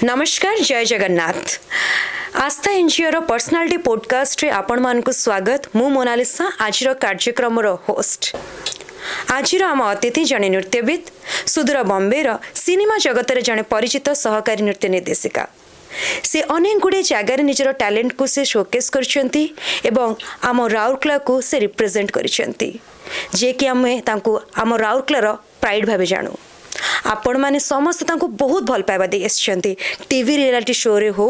नमस्कार जय जगन्नाथ आस्था NGO personality podcast रे आपण मानकु स्वागत मु मोनालिसा आज कार्यक्रम होस्ट आज आम अतिथि जड़े नृत्यविद सुदूर बॉम्बे सिनेमा जगत रे जड़े परिचित सहकारी नृत्य निर्देशिका से अनेक गुड़े जगार निजर टैलेंट को से शोकेस करछंती एवं आम राउरकेला को से रिप्रेजेंट करछंती जे कि आम राउरकेलार प्राइड भावे जानू आपण माने समस्त तांको बहुत भल पाइबा दे आछंती टीवी रियलिटी शो रे हो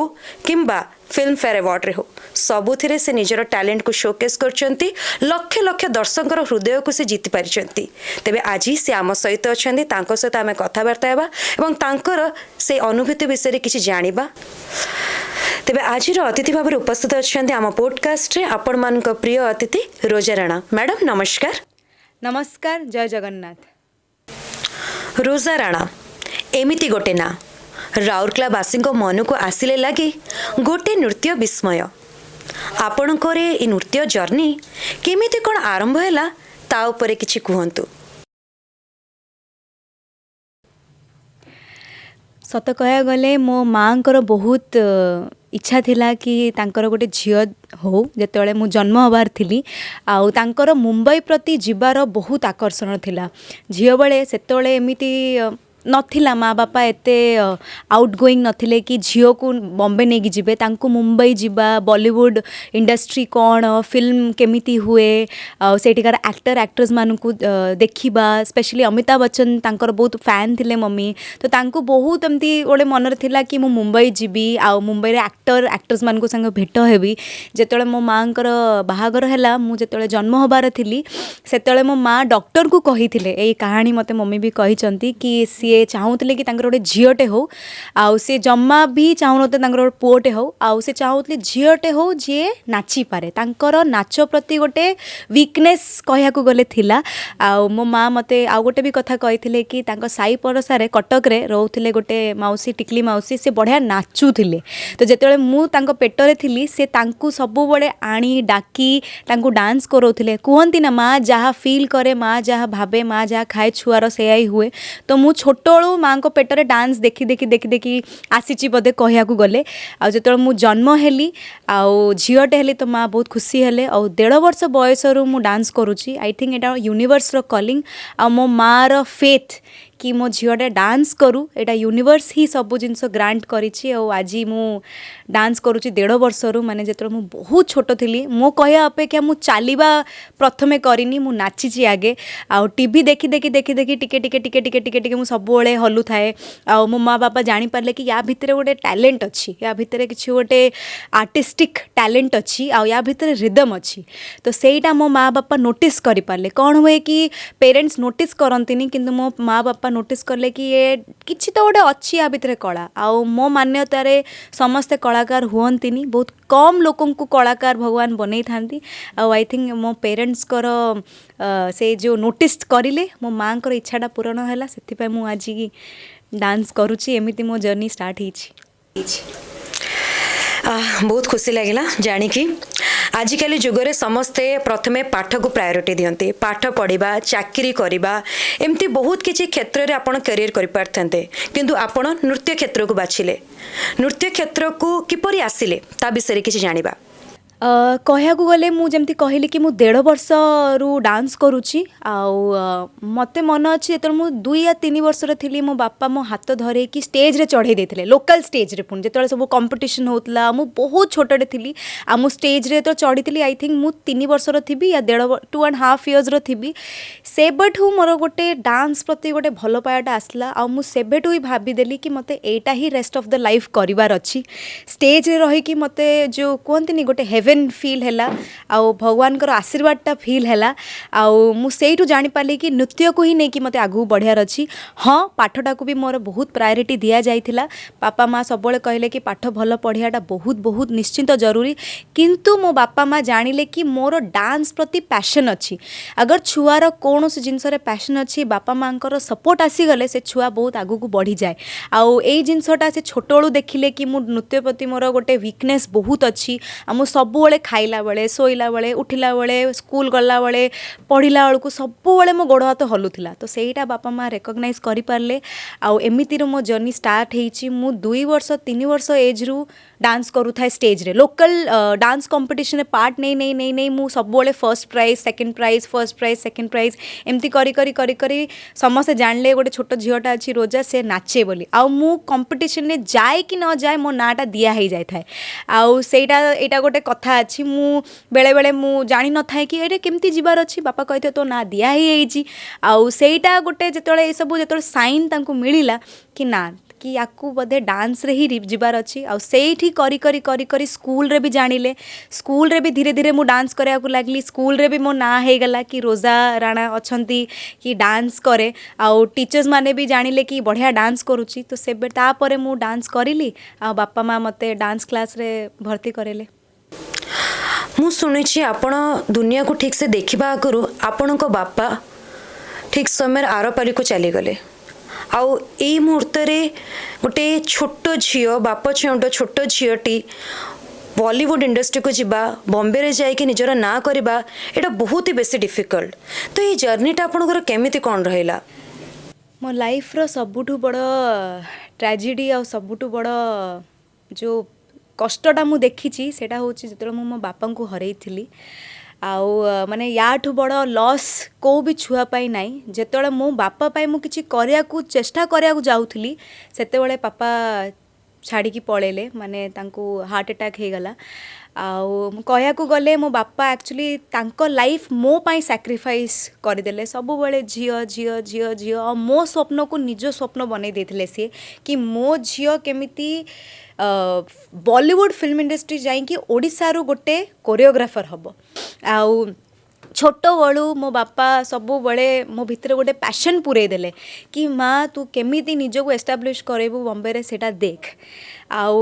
किंबा फिल्म फेयर अवार्ड रे हो सबुथिरे से निजर टैलेंट को शोकेस करछंती लक्ष लक्ष दर्शकर हृदय को से जीति पारिछंती तबे आज से आम सहित अछंती तांको सहित आमे कथाबार्ता हेबा एवं तांकर से अनुभूति विषय किछि जानिबा तेबे आज अतिथि भाव उपस्थित अछंती आम पॉडकास्ट रे आपण मानक प्रिय अतिथि रोजा राणा मैडम नमस्कार। नमस्कार जय जगन्नाथ। रोजा राणा एमिति गोटे ना राउरकेलावासी मन को आसिले लगे गोटे नृत्य विस्मय आपणकर ए नृत्य जर्नी केमिति कौन आरंभ हैला ता उपरे किछि कुहंतु। सत कह गले मो माँ बहुत इच्छा थिला कि तांकर गोटे झियो हो जेतेबेले मु जन्म हबार थिली आउ तांकर मुंबई प्रति जीवार बहुत आकर्षण थिला झियो बेले सेतेबेले एमिति नथिला माँ बापा एते आउट गोइंग नथिले कि झियो को बॉम्बे नहीं जिबे तांको मुंबई जिबा बॉलीवुड इंडस्ट्री कौन फिल्म केमिति हुए सेठिकार एक्टर एक्ट्रेस मानकु देखिबा स्पेशली अमिताभ बच्चन तांकर बहुत फैन थिले मम्मी तो तांको बहुत एमती गोटे मन थिला कि मु मुंबई जिबी आ मुंबई रे एक्टर एक्ट्रेस मानकु संग भेट हेबी जेतेबेले मो माँकर बाहागर हैला मु जेतेबेले जन्म हबार थिली सेतेबेले मो माँ डॉक्टर को कहिथिले एई कहानी मते मम्मी भी कहिचंती कि सी चाहूले कि गोटे झीटे हो आउ से जम्मा भी चाहूनते गोटे पुओटे हो आउ से चाहूले झीटे हो जी नाची पारे तांकर नाच प्रति गोटे वीकनेस कहया गले थिला आउ मो माँ मते आउ गोटे भी कथा कही कि तांको साई पड़ोसारे कटक रे रोथले गोटे माउसी टिकली माउसी से बढ़िया नाचुथिले तो जेतेबेले मु तांको पेटरे थिली से तांको सबु बड़े आनी डाकी तांको डांस करोथिले कहंती ना माँ जहाँ फील करे माँ जहाँ भावे माँ जहाँ खाए छुआर सेया ही हुए तो मु छोटोलू माँ को पेटरे डांस देखी देखी देखी देखी आसीची बोधे कहया गले आ जो मु जन्म हेली आउ झीटे हेली तो माँ बहुत खुशी हेले और 1.5 वर्ष बयस मु dance करुँची I think Etah universe row calling आ मो माँ रो फेथ कि मो झीटे डांस करू एटा यूनिवर्स ही सब जिनस ग्रांट करिछि आज मु डांस करुँची 1.5 वर्ष माने जेतरो मु बहुत छोट थिली मो कहया अपेक्षा मु चालिबा प्रथमे करिनी मु नाचिछि आगे आ टीवी देखी देखी देखी देखी टिके टिके टिके टिके टिके टिके मु सब बेले हलु थाए आ मो माँ बापा जानी पारले कि या भितरे गोटे टैलेंट अच्छी या भितरे किछि गोटे आर्टिस्टिक टैलेंट अच्छी आ या भितरे रिदम अच्छी तो सेटा मो माँ बापा नोटिस करि पारले कौन हुए कि पेरेंट्स नोटिस करंतिनी किंतु मो माँ बापा नोटिस करले कि ये किछि तो गोटे अच्छी या भितरे कला आउ मो मान्यतारे समस्ते कलाकार हुअंतिनी बहुत कम लोकन को कलाकार भगवान बनै थांती आई थिंक मो पेरेंट्स कर से जो नोटिस करिले मो माँ कर इच्छाटा पूरण हैला सेति मु आज डांस करुँची एमिति मो जर्नी स्टार्ट होइछि। बहुत खुशी लगिला जानिकी आजिकल जुगरे समस्ते प्रथमे पाठ को प्रायोरिटी दियंती पाठ पढ़ा चाकरी करवा एमती बहुत किसी क्षेत्र में आपण करियर कर पारथंते किंतु आपण नृत्य क्षेत्र को बाछिले नृत्य क्षेत्र को किपरि आसिले ता विषय किसी जानिबा। कहया गले मुझे कहली कि मु 1.5 वर्ष रु डांस करुँची मते मन अच्छी जो मुझे 2 या 3 वर्ष थी मो बापा मो हाथ धरे कि स्टेज रे चढ़े देते लोकल स्टेज रे पुणी जो सब कंपटीशन होता मु बहुत छोटे थी आ मु स्टेज रे तो चढ़ी थी आई थिंक मु 3 वर्ष थी या 2.5 इयर्स थी सेबठू मोर गोटे डांस प्रति गोटे भल पायाटा आसला आ मु सेबठू ही भाविदेली कि मते एटा ही रेस्ट ऑफ द लाइफ करिवार अच्छी स्टेज रे रही कि मते जो कहते गोटे हेवन फील हैला आउ भगवान कर आशीर्वादटा फील हैला आउ मु सेठू जानी पाली कि नृत्य को ही नहीं कि मते आगु बढ़ियार अच्छी हाँ पाठटा को भी मोर बहुत प्रायोरिटी दिया जाइथिला पापा माँ सब कहले कि पाठ भल पढ़ियाटा बहुत बहुत निश्चिंत जरूरी किंतु मो बापा माँ जानिले कि मोर डांस प्रति पैशन अच्छी अगर छुआर कौन से जिनस पैशन अच्छी बापा माँ सपोर्ट आसीगले से छुआ बहुत आगु को बढ़ी जाए आउ ए जिनसटा से छोटोलू देखिले कि मु नृत्य प्रति मोर गोटे वीकनेस बहुत अच्छी आ मु सब ସବୁବେଳେ ଖାଇଲା ବେले ଶୋଇଲା बेले उठिला बेले स्कूल गला बेले पढ़िला बेलू सबुबले मो गोड़ हाथ हलुला तो ସେଇଟା बापा माँ रेकग्नाइज करें आउ एमितिर मो जर्नी स्टार्ट होती मु 2 वर्ष 3 वर्ष एज रु डांस करू था स्टेज रे लोकल डांस कंपटीशन रे पार्ट नहीं नहीं नहीं नहीं मु सबुबले first prize second prize first prize second prize एमती करी करी करी करी समस्ते जानले गोटे छोट झीटा अच्छी रोजा से नाचे बोली आउ मु कंपटीशन रे जाए कि न जाए मो नाटा दिया ही जाए थाए आउ सेटा एटा गोटे कथा अच्छी मु बेले बेले मु जानी न थाए कि एटे केमती जिबार अच्छी बापा कहते तो ना दिया ही होईची आउ सेटा गोटे जेतले ए सब जेतले साइन तांको मिलिला कि ना कि याकू बोधे डांस रे ही जिबार अच्छी आउ सेठी करी करी करी करी स्कूल रे भी जानिले स्कूल रे भी धीरे धीरे मु डांस करिया को लागली स्कूल रे भी मो ना हे गला कि रोजा राणा अछंती कि डांस करे आउ टीचर्स माने भी जानिले कि बढ़िया डांस करूची तो सेबे ता परे मु डांस करिली आ बापा माँ मते डांस क्लास रे भर्ती करेले मु शुणी आपण दुनिया को ठीक से देखा आगु आपण बापा ठीक समय आर पाली को चलीगले आउ एई मुहूर्त रे गोटे छोट झियो बाप झियोट छोट झीटी बॉलीवुड इंडस्ट्री को जीवा बॉम्बे रे जाइए निजर ना करवा एटा बहुत ही बेसी डिफिकल्ट तो ये जर्नीटा आपंकर केमिति कौन रहा मो लाइफ रो सबुठु बड़ ट्रेजेडी आ सबुठु बड़ जो कष्टटा मु देखी सेटा होची जेतले मो बापा को हरई आउ माने याठू बड़ लॉस को भी छुआ पाई नाई जेतले मो बापा पाई मु किछि करिया को चेष्टा करिया को जाउथली सेतेबेले पापा छाड़ी की पळेले माने तांको हार्ट अटैक हे गला आउ कहया को गले मो बापा एक्चुअली तांको लाइफ मो पाई सैक्रिफाइस कर देले सब बेले झियो झियो झियो झियो और मो स्वप्न को निज स्वप्न बनै देथिले से कि मो झियो केमिति बॉलीवुड फिल्म इंडस्ट्री जाइकी ओडिशा रो गोटे कोरियोग्राफर हबो आउ छोट बड़ू मो बापा सबु बड़े मो भितर गोटे पैशन पुरे देले कि माँ तू केमिति निजको एस्टाब्लिश करेबू बॉम्बे रे सेटा देख आउ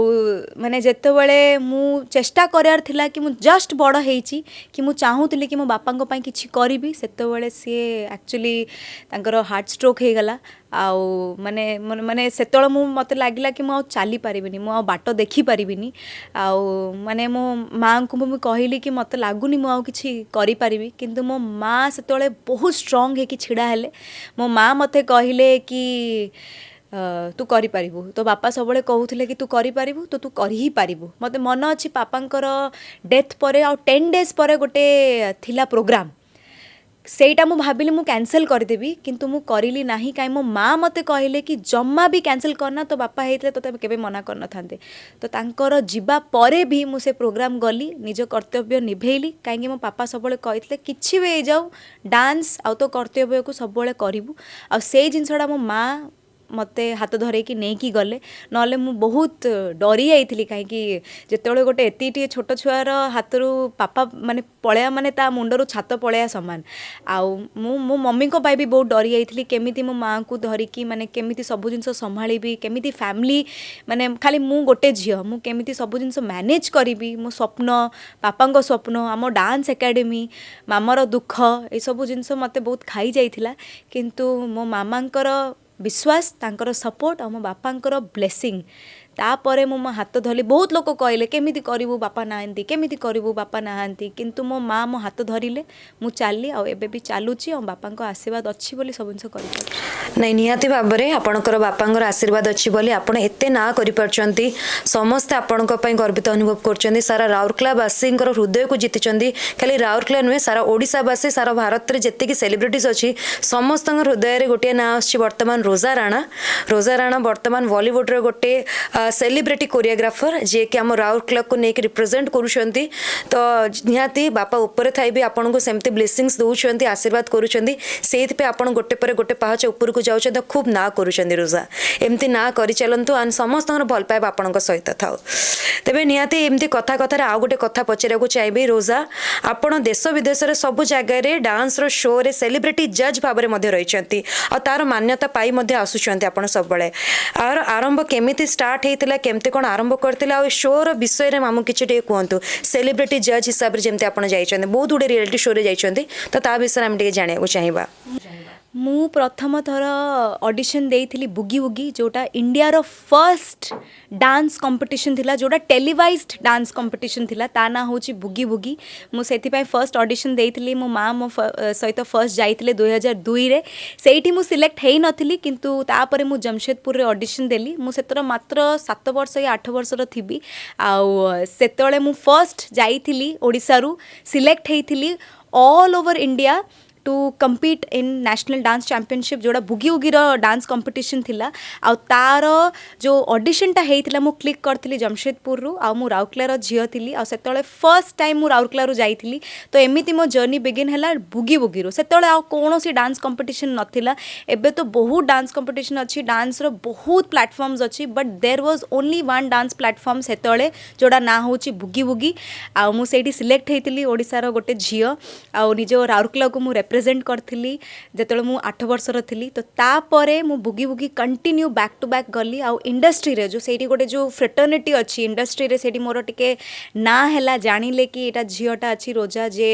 माने जेतेबेले मु चेष्टा करार थिला कि मु जस्ट बड़ हेची कि मु चाहूतली कि मो बापा को पई किछि करिबी सेतेबेले सी एक्चुअली तांकर हार्ट स्ट्रोक हे गला आउ माने माने सेतळ मु मते लागिला कि मु चली पारिबिनी मु बाट देखि पारिबिनी आउ माने मो माँ को मु कहली कि मते लागुनी मु किछि करि पारिबी किंतु मो माँ सेतळे बहुत स्ट्रांग हे कि छिड़ा हेले मो माँ मते कहले कि तू करि पारिबू तो बापा सबले कहूथिले कि तू करि पारिबू तो तू करि ही पारिबू मते मन अछि पापांकर डेथ परे आ 10 डेज परे गोटे थिला प्रोग्राम सेटा मु भाबिली मु कैंसिल करदेबी किंतु मु करिली नाही काई मो माँ मते कहले कि जम्मा भी कैंसिल करना तो बापा हेतले तो केबे मना करन थांते तो तांकर जिबा परे भी मु से प्रोग्राम गली निज कर्तव्य निभेली काई मो पापा सबले कहितले किछि वे जाऊ डांस आ तो कर्तव्य को सबले करिवु आ से जिंसडा मो माँ मते हाथ धरे कि नहीं कि गले नले मु बहुत डरी जाइथिली काहे कि जेतेबेले गोटे एतीटी छोट छुआर हाथरू पापा माने पळया माने ता मुंडरू छात पळया समान आउ मु मम्मी को पाई भी बहुत डरी जाइथिली केमिति मो माँ को धरी कि माने केमिति सब जिंस संभाळीबी केमिति फैमिली माने खाली मु गोटे झियो मु केमिति सब जिंस मैनेज करिबी मो स्वप्न पापांको स्वप्न आम डांस एकेडमी मामार दुख ए सब जिंस मते बहुत खाई जाइथिला किंतु मो मामांकर विश्वास तांकर सपोर्ट और मो बापांकर ब्लेसिंग तापरे मो हाथ धरली बहुत लोक कहले केमिति करिवु बापा नाहंती केमिति करिवु बापा नाहंती किंतु मो माँ मो हाथ धरिले मु चालली आ एबे भी चालुची और बापांको आशीर्वाद अछि बोली सब जिंस करि नहीं निहाती भाव में आपणकर बापांकर आशीर्वाद अच्छी बोली आपण एते ना करि परचंती समस्त आपणक पई गर्वित अनुभव करचंती सारा राउरकेलावासींकर हृदय को जीतिचंती खाली राउरकेला नुहे सारा ओडिशावासी सारा भारत रे जत्ते की सेलिब्रिटीज अछि समस्त हृदय रे गोटे ना आछि वर्तमान रोजा राणा वर्तमान बॉलीवुड रे गोटे सेलिब्रिटी कोरियोग्राफर जे कि आम राउरकेला को नेक रिप्रेजेंट करूछंती तो निहाती बापा ऊपर थाई भी आपन को सेमती ब्लेसिंग्स दउछंती आशीर्वाद करूछंती सेति पे आपन गोटे पर गोटे पाहाच ऊपर को जाउछंती खूब ना करूछंती रोजा एमती ना करि चलंतु आन समस्त भल पाए आपन सहित थाउ तेबे निहाती एमती कथा कथा आ गोटे कथा पचरा को चाहिए रोजा आपन देश विदेश रे सब जगह रे डांस रो शो रे सेलिब्रिटी जज भाबरे मध्ये रहिछंती आ तार मान्यता पाई मध्ये आसुछंती आपन सब बळे आर आरंभ केमिति स्टार्ट हेतिला केमते कोन आरंभ करतिला आ शो रो विषय रे मामु किछि टे कहंतु सेलिब्रिटी जज हिसाब रे जेमते आपन जाइछंती बहुत गुडे रियलिटी शो रे जाइछंती तो ता विषय हम टे जाने को चाहिबा ମୁଁ ପ୍ରଥମ ଥର ଅଡ଼ିସନ୍ ଦେଇଥିଲି ବୁଗି ବୁଗି ଯୋଉଟା ଇଣ୍ଡିଆର ଫର୍ଷ୍ଟ ଡାନ୍ସ କମ୍ପିଟିସନ୍ ଥିଲା ଯୋଉଟା ଟେଲିଭାଇଜ୍ଡ ଡାନ୍ସ କମ୍ପିଟିସନ୍ ଥିଲା ତା ନାଁ ହେଉଛି ବୁଗି ବୁଗି ମୁଁ ସେଥିପାଇଁ ଫର୍ଷ୍ଟ ଅଡ଼ିସନ୍ ଦେଇଥିଲି ମୋ ମା ମୋ ସହିତ ଫର୍ଷ୍ଟ ଯାଇଥିଲେ 2002ରେ ସେଇଠି ମୁଁ ସିଲେକ୍ଟ ହେଇନଥିଲି କିନ୍ତୁ ତାପରେ ମୁଁ ଜମଶେଦପୁରରେ ଅଡ଼ିସନ୍ ଦେଲି ମୁଁ ସେତେବେଳେ ମାତ୍ର 7 ବର୍ଷ କି 8 ବର୍ଷର ଥିବି ଆଉ ସେତେବେଳେ ମୁଁ ଫର୍ଷ୍ଟ ଯାଇଥିଲି ଓଡ଼ିଶାରୁ ସିଲେକ୍ଟ ହେଇଥିଲି all over India to compete in national dance championship जोड़ा बुगी उगीर डांस कंपटीशन थिला आउ तार जो ऑडिशनटा होता मु क्लिक करती जमशेदपुर आउ मु राउरकेलार झील थी आ सेतले फर्स्ट टाइम मु राउरकेलारू जाइली तो एमती मो जर्नी बिगिन है बुगी बुगी सेतले आ कौन डांस कंपटीशन नथिला एबे तो बहुत डांस कंपटीशन अच्छी डांस रो बहुत प्लेटफॉर्म्स अच्छी but there was only one dance platform सेतले जोड़ा ना होची बुगी बुगी आउ मु सेठी सिलेक्ट होती ओडिशार गोटे झील आउ निज राउरकेला को मु रिप्रेजेंट करथिली जेतेले मु 8 वर्षर थिली तो तापरे मु बुगी बुगी कंटिन्यू बैक टू बैक गली आउ इंडस्ट्री रे जो सेठी गोटे जो फ्रेटर्निटी अच्छी इंडस्ट्री रे सेठी मोर टिके ना हैला जानिले कि एटा झियोटा अच्छी रोजा जे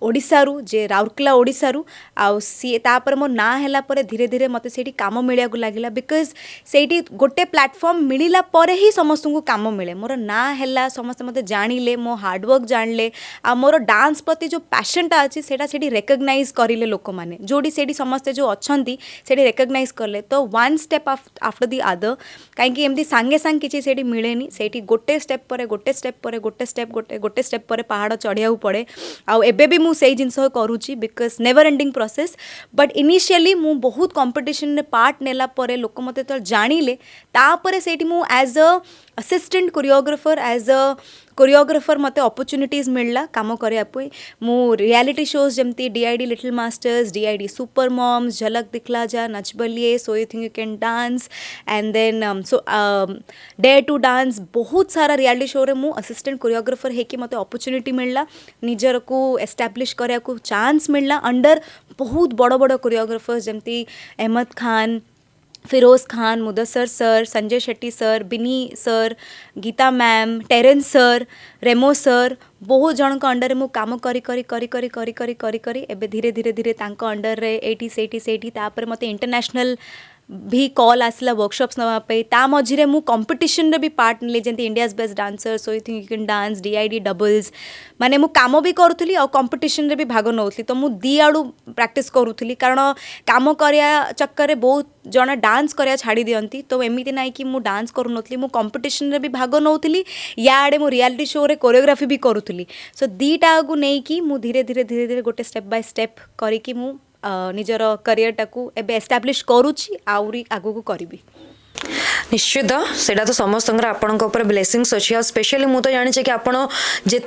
ओडिशारू जे राउरकेला ओडिशारू आउ सी तापर मो ना हैला परे धीरे धीरे मते सेठी काम मिलिया को लागिला बिकॉज सेठी गोटे प्लेटफॉर्म मिलिला परे ही समस्त को काम मिले मोर ना हैला समस्त मते जानिले मो हार्ड वर्क जानले आ मोर डांस प्रति जो पैशनटा अच्छी सेटा सेठी रिकॉग्नाइज करिले लोक माने जोडी सेठी समस्त जो अछंती सेठी रिकॉग्नाइज करले तो one step after the other काहेकि एमती सांगे सांग किछि सेठी मिलेनी सेठी गोटे स्टेप परे गोटे स्टेप परे गोटे स्टेप गोटे स्टेप परे पहाड़ चढ़िया पड़े आउ एबे भी मु सेही जिनस करूची because never ending process but initially मु बहुत कंपटीशन रे पार्ट नेला परे लोक मते तो जानिले तापरे सेठी मु as a assistant choreographer as a choreographer मते अपॉर्चुनिटीज मिलला काम करिया पई मु रियलिटी शोज जमती DID little masters DID super moms Jhalak Dikhla Jaa Nach Baliye so you think you can dance and then so dare to dance बहुत सारा रियलिटी शो रे मु असिस्टेंट कोरियोग्राफर हेकी मते अपॉर्चुनिटी मिलला निजर को एस्टैब्लिश करिया को चांस मिलला अंडर बहुत बड़ बड़ कोरियोग्राफर्स जमती Ahmed Khan Feroz Khan Mudassar sir Sanjay Shetty sir Binny sir Geeta ma'am Terence sir Remo sir बहुत जन अंडर मु काम करी करी करी करी करी करी करी करी एबे धीरे धीरे धीरे तांको अंडर रे एटी सेठी तापर मते इंटरनेशनल भी कॉल आसला वर्कशॉप्स नवाई ता मझे मु कंपटीशन रे भी पार्ट नेली जेंती India's best dancer so you think you can dance DID doubles माने मु काम भी करूथली और कंपटीशन रे भी भाग नौथली तो मु दी आड़ू प्रैक्टिस करूथली कारण काम करिया चक्कर रे बहुत जन डांस करिया छाड़ी दियंती तो एमिति नाइ कि मु डांस करू नथली मु कंपटीशन रे भी भाग नौथली याडे मु रियलिटी शो रे कोरियोग्राफी भी करूथली सो दीटा को नै कि मु धीरे धीरे धीरे धीरे गोटे स्टेप बाय स्टेप करी कि मु निजर करियरटा को एबे एस्टाब्लिश करूची आउरी आगु को करबी निश्चित सेटा तो समस्त आपंकर ब्लेसिंग्स अच्छी स्पेशली मुझे जानी कि आप जी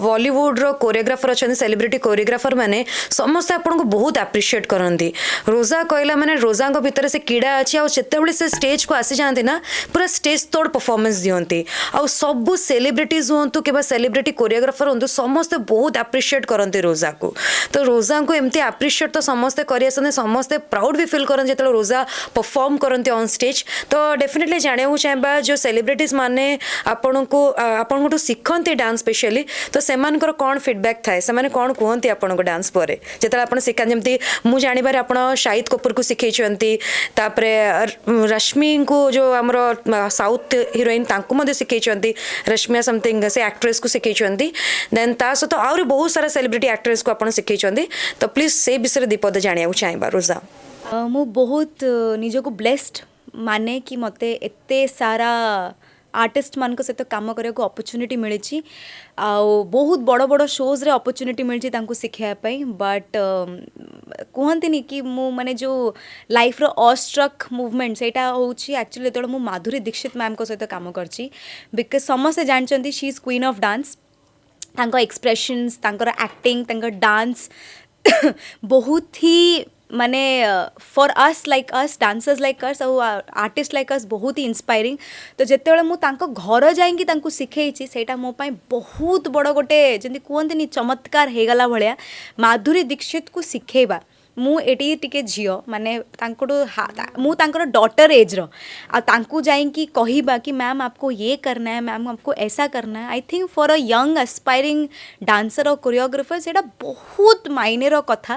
बॉलीवुड रो कोरियोग्राफर अच्छा सेलिब्रिटी कोरियोग्राफर मैंने समस्ते आपको बहुत एप्रिशिएट करती रोजा कहला मैंने रोजा भितर से कीड़ा अच्छी आते से स्टेज को आसी जाती ना पूरा स्टेज तोड़ परफॉर्मेंस दिखती आउ सबू सेलिब्रिटीज हूँ कि सेलिब्रिटी कोरियोग्राफर हूँ समस्ते बहुत एप्रिशिएट करती रोजा को तो रोजा को एमती एप्रिशिएट तो समस्ते कर समस्ते प्राउड भी फिल करते जो रोजा परफॉर्म करती ऑन स्टेज तो डेफिनेटली जाना चाहिए जो सेलिब्रिटीज माने आपको शिखती डांस स्पेशली तो सेमानकर कौन फीडबैक थाए से कौन कहते आपको डांस पर जो आप शिखा जमी मुझे जानवर आप शाहिद कपूर को शिखई रश्मि को जो आमर साउथ हिरोइन शिखई रश्मिया समथिंग से एक्ट्रेस को शिखई देन ता सहित आहरी बहुत सारा सेलिब्रिटी एक्ट्रेस को आप शिखई तो प्लीज से विषय दीपद जाना चाहिए रोजा मु बहुत निजको ब्लेस्ड माने कि मते एते सारा आर्टिस्ट मान सहित काम करने को अपॉर्चुनिटी मिली बहुत बड़ बड़ शोज रे अपॉर्चुनिटी मिली शिखापी बट कहते कि मु माने जो लाइफ रो ऑस्ट्रक मूवमेंट सेटा होची एक्चुअली जो मु माधुरी दीक्षित मैम को सहित काम करची बिकॉज समस्ते जानते she is queen of dance तांको एक्सप्रेशंस तांकर एक्टिंग तांकर डांस बहुत ही माने for us like us dancers like us और आर्टिस्ट लाइक अस बहुत ही इंस्पायरिंग तो जिते मु तांको घर जाइंकी शिखई सेटा मो पाई बहुत बड़ गोटे जमी कहते चमत्कार हो गला भाया माधुरी दीक्षित को शिखेबा ମୁଁ ଏଠି ଟିକେ ଝିଅ ମାନେ ତାଙ୍କଠୁ ମୁଁ ତାଙ୍କର ଡଟର ଏଜ୍ର ଆଉ ତାଙ୍କୁ ଯାଇକି କହିବା କି ମ୍ୟାମ୍ आपको ये करना है मैम आपको ऐसा करना है I think for a young aspiring dancer और कोरियोग्राफर ସେଇଟା ବହୁତ ମାଇନେର କଥା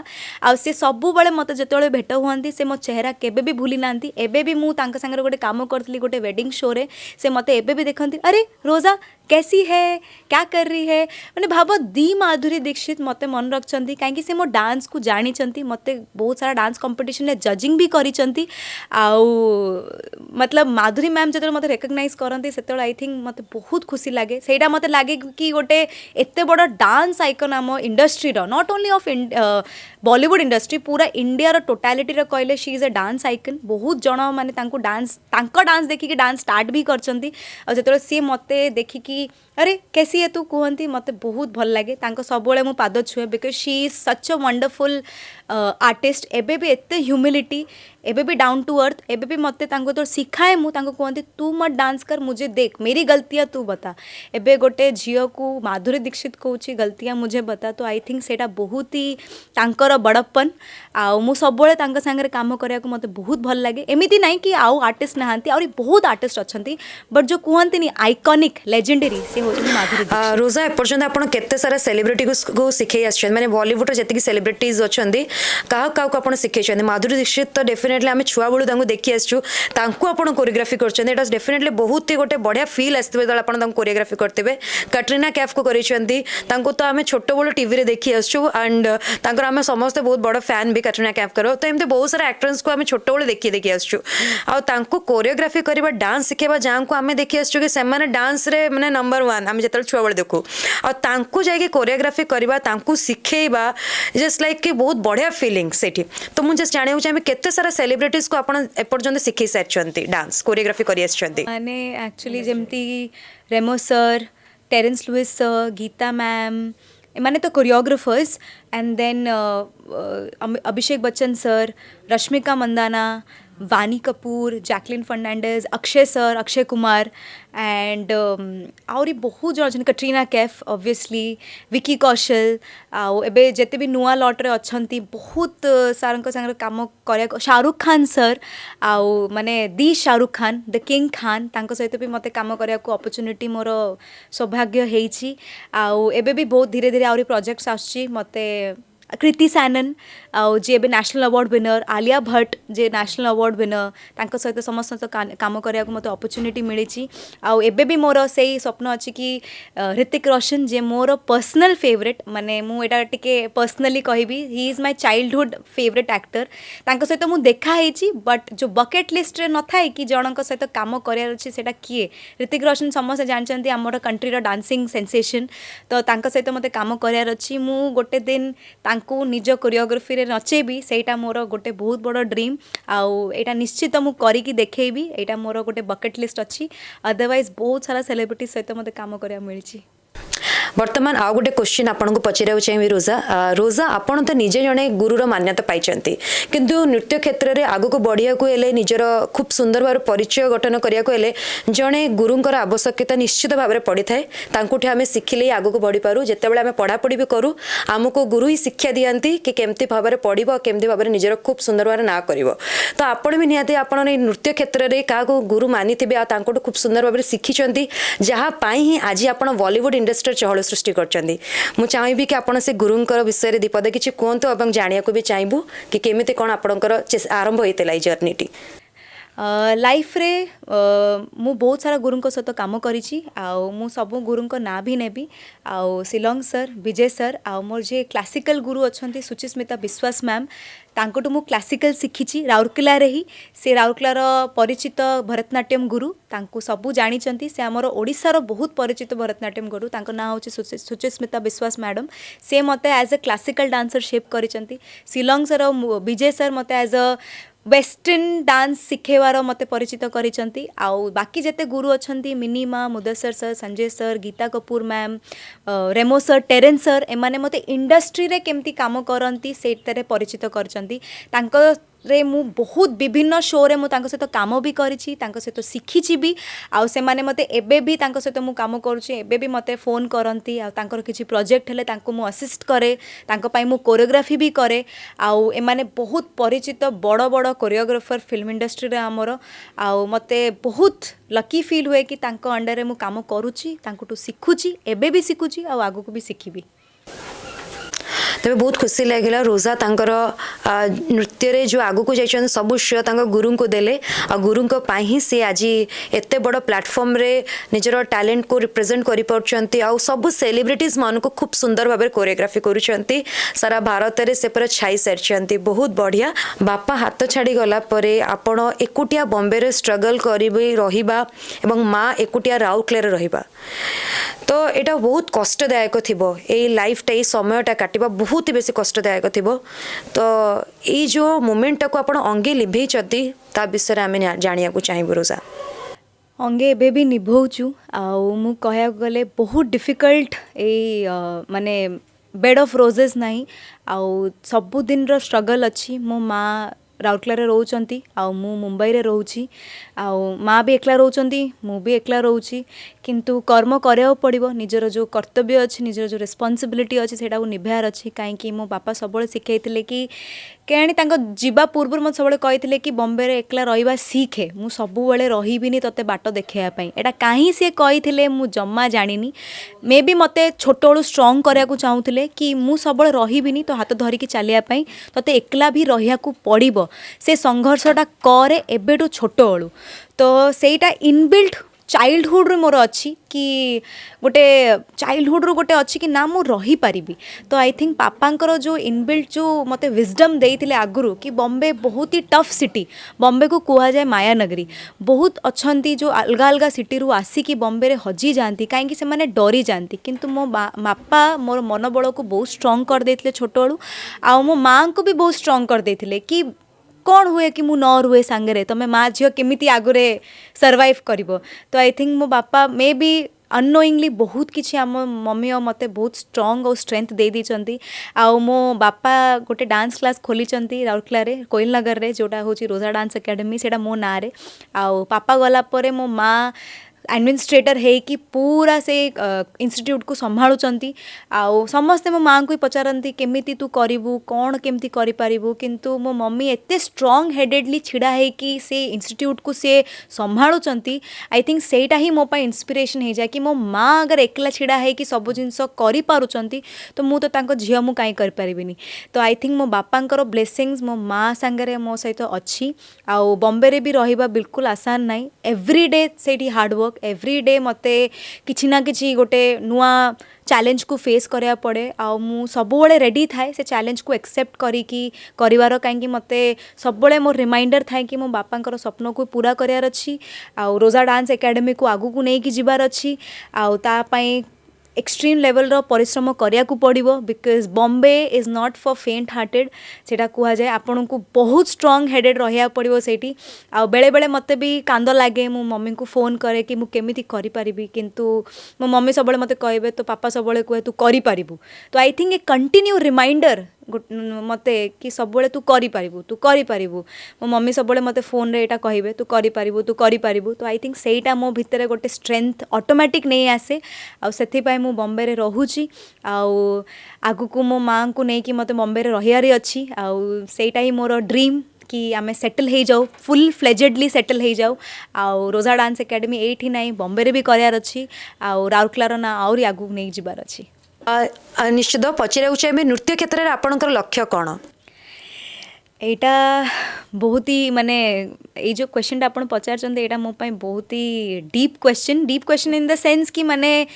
ଆଉ ସେ ସବୁବେଳେ ମୋତେ ଯେତେବେଳେ ଭେଟ ହୁଅନ୍ତି ସେ ମୋ ଚେହେରା କେବେ ବି ଭୁଲି ନାହାନ୍ତି ଏବେ ବି ମୁଁ ତାଙ୍କ ସାଙ୍ଗରେ ଗୋଟେ କାମ କରିଥିଲି ଗୋଟେ ୱେଡ଼ିଂ ଶୋରେ ସେ ମୋତେ ଏବେ ବି ଦେଖନ୍ତି ଆରେ ରୋଜା कैसी है क्या कर रही है मैंने भाव दी माधुरी दीक्षित मते मन रखिंट कहीं से मो डांस को जानी मते बहुत सारा डांस कंपटीशन जजिंग भी करिसेंती आउ मतलब माधुरी मैम जो मते रिकग्नाइज करती से आई थिंक मते बहुत खुशी लगे सेटा मते लगे कि गोटे एते बड़ डांस आइकन आम industry not only of Bollywood industry पूरा इंडिया रो टोटालिटी रो कहले she is a dance icon बहुत जन माने डांस देखिकी डांस स्टार्ट भी करचंती और जेतले सी मते देखिकी अरे कैसी है तू कहती मते बहुत भल लगे सबुले मो पाद छुए because she is such a wonderful artist एबे भी एते ह्यूमिलिटी एबे भी डाउन टू अर्थ एबे भी मते तो सिखाए मु कहती तू मत डांस कर मुझे देख मेरी गलतियाँ तू बता एबे गोटे झील को माधुरी दीक्षित कहूँ गलतियाँ मुझे बता तो आई थिंक सेटा बहुत ही तांकर बड़प्पन आउ मु सबुले तांका सांगरे काम करिया को मते बहुत भल लगे एमिति नहीं कि आउ आर्टिस्ट नहांती और बहुत आर्टिस्ट अछंती बट जो कहंती आइकॉनिक लेजेंडरी से होती माधुरी दीक्षित रोजा एपर्यंत आपण केते सारा सेलिब्रिटी को सिखै आछन माने बॉलीवुड रे जति सेलिब्रिटीज अछंती काहा काहा को आपण सिखैछन माधुरी दीक्षित तो डेफिनेटली आमे छुआ बळु तांको देखि आछू तांको आपण कोरियोग्राफी करछन एटा डेफिनेटली बहुत ही गोटे बढ़िया फील आस्तबे दल आपण तांको कोरियोग्राफी करतेबे कैटरीना कैफ को करिसेंती तांको तो आमे छोटो बळु टीवी रे देखि आछू एंड तांकर आमे समस्त बहुत बड़ फैन भी कैटरीना कैफ करो तो एमते बहुत सारा एक्टर्स को आमे छोटो बळु देखि आछू आ तांको कोरियोग्राफी करबा डांस सिखेबा जां को आमे देखि आछू कि सेमाने डांस रे माने नंबर 1 आमे जतल छुआ बळ देखू आ तांको जाके कोरियोग्राफी करबा तांको सिखेबा जस्ट लाइक कि बहुत बढ़िया फीलिंग सेठी तो मु जस्ट जाने चाहे केते सारा सेलिब्रिटीज को आपण एपर्यंत सिखै सारछंती डांस कोरियोग्राफी करि आछंती माने एक्चुअली जेमती Remo sir Terence Lewis sir Geeta ma'am माने तो choreographers and then Abhishek Bachchan sir Rashmika Mandanna Vaani Kapoor Jacqueline Fernandez Akshay sir Akshay Kumar and आउरी बहुत जन अच्छे कैटरीना कैफ ऑब्वियसली विकी कौशल आउ एबे जेते भी नुआ लॉटरे अच्छंती बहुत सारंक संग काम कर शाहरुख खान सर आउ माने दी शाहरुख खान द किंग खान तांको सहित भी मते काम करिया को अपॉर्चुनिटी मोर सौभाग्य हेछि आउ एबे भी बहुत धीरे धीरे आउरी प्रोजेक्ट्स आछी मते कृति सैनन आउ जे भी national award winner Alia Bhatt जे नेशनल अवार्ड विनर तांको सहित समस्त काम करिया को मते अपॉर्चुनिटी मिली आउ एबे भी मोर सेही स्वप्न अछि कि ऋतिक रोशन जे मोर पर्सनल फेवरेट माने मु एटा टिके पर्सनली कहबी he is my childhood favourite actor तांको सहित मु देखा हेछि बट जो बकेट लिस्ट रे न थाए कि जनक सहित काम करिया अछि सेटा किए ऋतिक रोशन समस्त जानचंती हमर कंट्री रो डांसिंग सेंसेशन तो तांको सहित मते काम करिया अछि मु गोटे दिन तांको निज कोरियोग्राफी रे नचेबी सेटा मोर गोटे बहुत बड़ ड्रीम आउ एटा निश्चित मु करिकी देखेबी एटा मोर गोटे बकेट लिस्ट अछि अदरवाइज बहुत सारा सेलिब्रिटी सहित मते काम करिया मिलिछि वर्तमान आउ गोटे क्वेश्चन आपन को पचराउ चाहिए रोजा रोजा आपन तो निजे जने गुरुर मान्यता पाइचंती किंतु नृत्य क्षेत्र रे आगु को बढ़िया को एले निजर खूब सुंदर भाव परिचय गठन करिया को एले जने गुरुंकर आवश्यकता निश्चित भाव में पड़ी थाए तांकुठी आमे सिखिले आगु को बढ़ी पारू जेतेबेले आमे पढ़ा पढ़ी भी करू हमको गुरु ही शिक्षा दियंती कि केमती भाव में पढ़िबो केमती भाव में निजर खूब सुंदर भाव ना करिवो तो आपण भी निहाती आपण नृत्य क्षेत्र रे का गुरु मानिथिबे आ तांकुठी खूब सुंदर भाव में शिखिचंती जहा पाई ही आज आपण बॉलीवुड इंडस्ट्री चहल सृष्टि करचंदी मु चाहबी कि आपण से गुरुंकर विषय रे दीपद किछि कोंतो एवं जानिया को भी चाहबू कि केमिति कोन आपणकर आरंभ होइतेला ई जर्नीटी लाइफ रे मु बहुत सारा गुरुंक सहित काम करिछि आउ मु सब गुरुंक ना भी नेबी आउ शिलोंग सर विजय सर आउ मोर जे क्लासिकल गुरु अछंती सुचिस्मिता विश्वास मैम तांकोटू मु क्लासिकल शिखिछि राउरकेला रे ही से राउरकेलार परिचित भरतनाट्यम गुरु तांको सबू जानिचंती से हमर ओडिसा रो बहुत परिचित भरतनाट्यम गुरु तांको ना होछि सुचिस्मिता विश्वास मैडम से मते as a classical dancer shape करिचंती शिलोंग सर विजय सर मते एज अ वेस्टर्न डांस शिखेवार मते परिचित करिचंती आउ बाकी जेते गुरु अछंती मिनिमा Mudassar sir Sanjay sir Geeta Kapoor ma'am Remo sir Terence sir एमाने मते इंडस्ट्री रे केमती काम करंती सेतरे परिचित करचंती तांको रे मु बहुत विभिन्न शो रे मु तांको सहित काम भी करिछि तांको सहित शिखिछि भी आउ से माने मते एबे भी तांको सहित मु काम करूछि एबे भी मते फोन करंती आ तांकर किछि प्रोजेक्ट हेले तांको मु असिस्ट करे तांको पई मु कोरियोग्राफी भी करे आउ ए माने बहुत परिचित बड़ बड़ कोरियोग्राफर फिल्म इंडस्ट्री रे हमर आउ मते बहुत लकी फील हुए कि तांको अंडर रे मु काम करूछि तांको शिखुछि एबे भी शिखुछि आउ आगु को भी शिखिबी तेज बहुत खुशी लगे रोजा तांकर नृत्य रे जो आगु को जाइछन सब श्रेय तांकर गुरु को देले आ गुरु को पाई ही से आज एते बड़ प्लेटफॉर्म रे निजर टैलेंट को रिप्रेजेंट करि परछंती आ सब सेलिब्रिटीज मान को खूब सुंदर भाबे कोरियोग्राफी करूछंती सारा भारत रे से पर छाई सरछंती बहुत बढ़िया बापा हाथ छाड़ी गला परे आपण एकुटिया बॉम्बे रे स्ट्रगल करिबे रहिबा एवं माँ एकुटिया राउरकेला रे रहिबा तो एटा बहुत कष्टदायक थिबो ए लाइफटा ए समयटा काटिबा बहुत ही बेसी कष्टदायक थिबो तो ये जो मोमेंट को आपण अंगे लिभेई चती ता विषय आमे जानिया को चाहिबो रोजा अंगे एबे भी निभौचु आउ मु कहया गले बहुत डिफिकल्ट ए माने बेड ऑफ रोजेस नहीं आउ सबु दिन रो स्ट्रगल अछि मो माँ राउरकेला रे रोचंती आउ मु मुंबई रे रोची आउ माँ भी एकला रोचंती मु भी एकला रोची किंतु कर्म करिया पड़िबो निजर जो कर्तव्य अछि निजर जो रिस्पांसिबिलिटी अछि सेटा को निभार अछि काहे कि मो बापा सबले सिखैतिले कि केणी तांको जीवा पूर्व मत सबले कहितिले कि बॉम्बे रे एकला रहिबा सीखे मु सबु बेले रहिबिनी तते बाट देखैया पई एटा काहे से कहितिले मु जम्मा जानिनी मे भी मते छोटोळु स्ट्रांग करिया को चाहुतिले कि मु सबले रहिबिनी तो हाथ धरि कि चालिया पई तते एकला भी रहिया को पड़िबो से संघर्षटा करे एबेटू छोटोळु तो सेटा इनबिल्ट चाइल्डहुड रे मोर अच्छी कि गोटे चाइल्डहुड रो गोटे अच्छी कि ना मु रही पारिबी तो आई थिंक पापांकर जो इनबिल्ट जो मते विजडम देइतिले आगुरु कि बॉम्बे बहुत ही टफ सिटी बॉम्बे को कुआ जाए माया नगरी बहुत अच्छंती जो अलग अलग सिटी रु आसी कि बॉम्बे रे हजी जाती कहीं से माने डरी जाती किंतु मो बापा मोर मनोबल को बहुत स्ट्रांग कर देइतिले छोटोळु आ मो माँ को भी बहुत स्ट्रांग कर देइतिले कि कौन हुए कि मु न रुए सांगरे तमे माँ झील केमिति आगुरे सर्वाइव करिवो तो आई थिंक मो बापा मे बी अननोइंगली बहुत किछि आम मम्मी और मते बहुत स्ट्रांग और स्ट्रेंथ दे दी आउ मो बापा गोटे डांस क्लास खोली राउरकेला रे कोइल नगर रे जोटा होची रोजा डांस एकेडमी सेटा मो ना रे आउ पापा गला परे मो माँ एडमिनिस्ट्रेटर है कि पूरा से इंस्टीट्यूट को संभालुचंती आउ समस्ते मो माँ को पचारती केमिति तू करिवु कौन केमिति करि पारिवु किंतु मो मम्मी एते स्ट्रांग हेडेडली छिड़ा है कि से इंस्टीट्यूट को से संभालुचंती आई थिंक सेटा ही मो पा इंस्पिरेशन हो जाए कि मो माँ अगर एकला छिड़ा है कि सब जिनस करि पारुचंती तो मु तो तांको झियो मु काई करि पारिबिनी तो आई थिंक मो बापांकर ब्लेसिंग्स मो माँ सांगरे मो सहित अच्छी आउ बॉम्बे रे भी रहिबा बिल्कुल आसान नाही एवरीडे सेठी हार्ड वर्क एवरीडे मते किछि ना किछि गोटे नुआ चैलेंज को फेस करिया पड़े आ मु सबुबले रेडी थाए से चैलेंज को एक्सेप्ट करिकी करिवार काहेकि मते सबुबले मोर रिमाइंडर थाए कि मो बापांकर स्वप्न को पूरा करियार अछि आ रोजा डांस एकेडमी को आगु को नै कि जिबार अछि आ ता पई एक्सट्रीम लेवल रो परिश्रम करिया को पड़िबो because Bombay is not for faint hearted सेटा कुआ जाए आपन को बहुत स्ट्रांग हेडेड रहिया पड़िबो सेठी आ बेले बेले मते भी कांद लागे मो मम्मी को फोन करे कि मु केमिति करि परिबी किंतु मो मम्मी सबले मते कहबे तो पापा सबले कहे तू करि परिबु तो I think a continue reminder मते कि सबले तू करि परिबु मो मम्मी सबले मते फोन रे एटा कहबे तू करि परिबु तो आई थिंक सेटा मो भितरे गोटे स्ट्रेंथ ऑटोमेटिक नै आसे आ सेथि पय मु बॉम्बे रे रहूची आउ आगु को मो मां को नै कि मते बॉम्बे रे रहियारी अछि आउ सेटा ही मोर ड्रीम कि आमे सेटल हो जाऊ फुल फ्लेजेडली सेटल हो जाऊ आउ रोजा डांस एकेडमी एठी नै बॉम्बे रे भी करियार अछि आउ राउरकेला ना आउरी आगु नै जिबार अछि निश्चित पचारे चाहिए नृत्य क्षेत्र में आपणकर लक्ष्य कौन एटा बहुत ही माने ये जो क्वेश्चन आप पचार एटा मो पाई बहुत ही deep question in the sense कि माने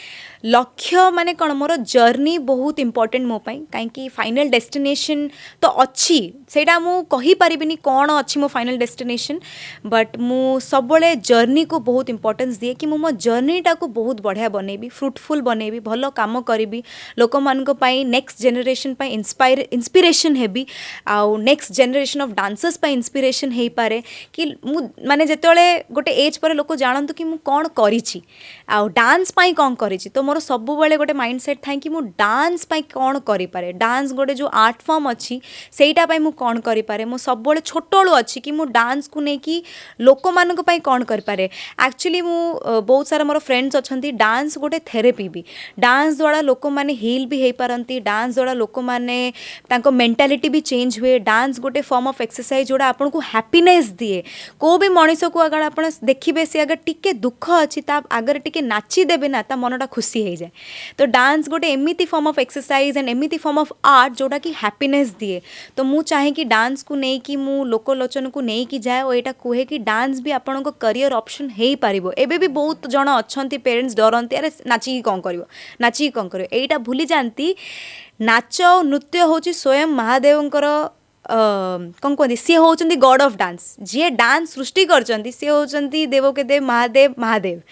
लक्ष्य माने कौन मोर जर्नी बहुत इंपोर्टेंट मो पाई कहीं फाइनल डेस्टिनेशन तो अच्छी सेटा मु कहि परिबिनी कौन अच्छी मो फाइनल डेस्टिनेशन बट मु सबले जर्नी को बहुत इंपोर्टेंस दिए कि मो जर्नीटा को बहुत बढ़िया बनैबी फ्रुटफुल बनैबी भल काम करी लोक मान नेक्स्ट जेनेरेशन इंस्पिरेशन हेबी आउ next generation of dancers inspiration हो पारे कि मु माने जेतेबेले गोटे एज पर लोक जानतु कि मु कौन करिछि आ डांस पाई कौन करिछि तो मोर सब बेले गोटे माइंडसेट थाए कि मु डांस पाई कौन करि पारे डांस गोटे जो आर्ट फॉर्म अच्छी सेटा पाई मु कौन करि पारे मु सब बेले छोटोळु अच्छी कि मु डांस को नै कि लोक मानक पाई कौन करि पारे एक्चुअली मु बहुत सारा मोर फ्रेंड्स अछंती डांस गोटे थेरेपी भी डांस द्वारा लोक माने हील भी हे पारंती डांस द्वारा लोक माने तांको मेंटालिटी भी चेंज हुए डांस गोटे फॉर्म ऑफ एक्सरसाइज जोड़ा आपन को हैप्पीनेस दिए को भी मनीष को अगर आप देखिए से अगर टिके दुख अच्छी ता अगर टिके नाची देबे ना ता मनटा खुशी हो जाए तो डांस गोटे एमिती फॉर्म ऑफ एक्सरसाइज एंड एमिती फॉर्म ऑफ आर्ट जोड़ा कि हैप्पीनेस दिए तो मु चाहे कि डांस को नहीं कि मु लोकलोचन को नहीं कि जाए और यहाँ कहे कि डांस भी आपन करियर ऑप्शन हो पारिबो एबे भी बहुत जन अच्छी पेरेंट्स डरती अरे नाचिकी कौन करिवो नाचिकी कौन करिवो एटा भूली जाती नाच और नृत्य होची स्वयं महादेवंकर कौन कहते सी होती गॉड ऑफ डांस जी डांस सृष्टि कर सी होती देव के देव महादेव महादेव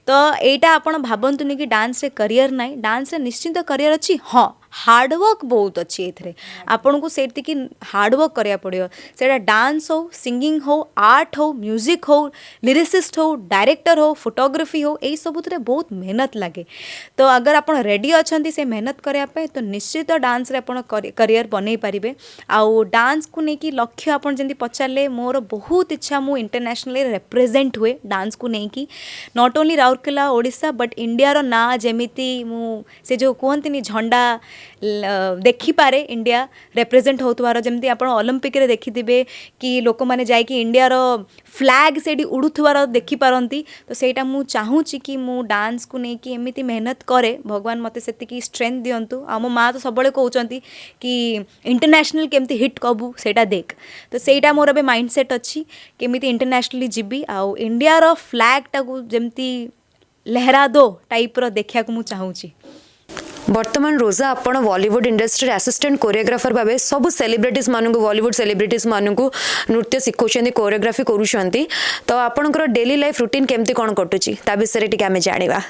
तो यहाँ आपड़ भावतुनि कि डांस रे करियर ना डांस रे निश्चिंत करियर अच्छी हाँ हार्डवर्क बहुत अच्छी एथरे आपन को सेठी कि हार्डवर्क करिया पड़ियो सेटा डांस हो सिंगिंग हो आर्ट हो म्यूजिक हो लिरिसिस्ट हो डायरेक्टर हो फोटोग्राफी हो यही सबुतरे बहुत मेहनत लगे तो अगर आपन रेडी अछंती से मेहनत करिया पे तो निश्चित डांस रे आपन करियर बनै पारिबे आउ डांस को नहीं कि लक्ष्य आपन जंती पचारले मोर बहुत इच्छा मु इंटरनेशनली रिप्रेजेंट हुए डांस को नहीं कि not only Rourkela Odisha but India रो ना जेमिति मु से जो कहंतिनी झंडा देखिपारे इंडिया रिप्रेजेंट होतवार जमती आप ओलंपिक रे देखिथिबे कि लोक माने जाय कि इंडिया रो फ्लैग सेडी उड़ुथवार देखि पारंती तो सेटा मु चाहूची कि मु डांस को नहीं कि एमिति मेहनत करे भगवान मते सेति की स्ट्रेंथ दियंतु आ मो माँ तो सबले कहउचंती कि इंटरनेशनल केमती हिट कबू सेटा देख तो सेटा मोर बे माइंडसेट अच्छी केमिति इंटरनेशनली जिबी आ इंडिया रो फ्लैग टाकू जेमती लहरा दो टाइप रो देखिया को मु चाहूची बर्तमान रोजा आपण बॉलीवुड इंडस्ट्री असिस्टेंट कोरियोग्राफर भाबे सब सेलिब्रिटीज मानकु बॉलीवुड सेलिब्रिटीज मानकु नृत्य शिखौछन्ती कोरियोग्राफी करूछन्ती तो आपणकर डेली लाइफ रूटीन केमती कोन कटुची ता विषय टिके आमे जानिबा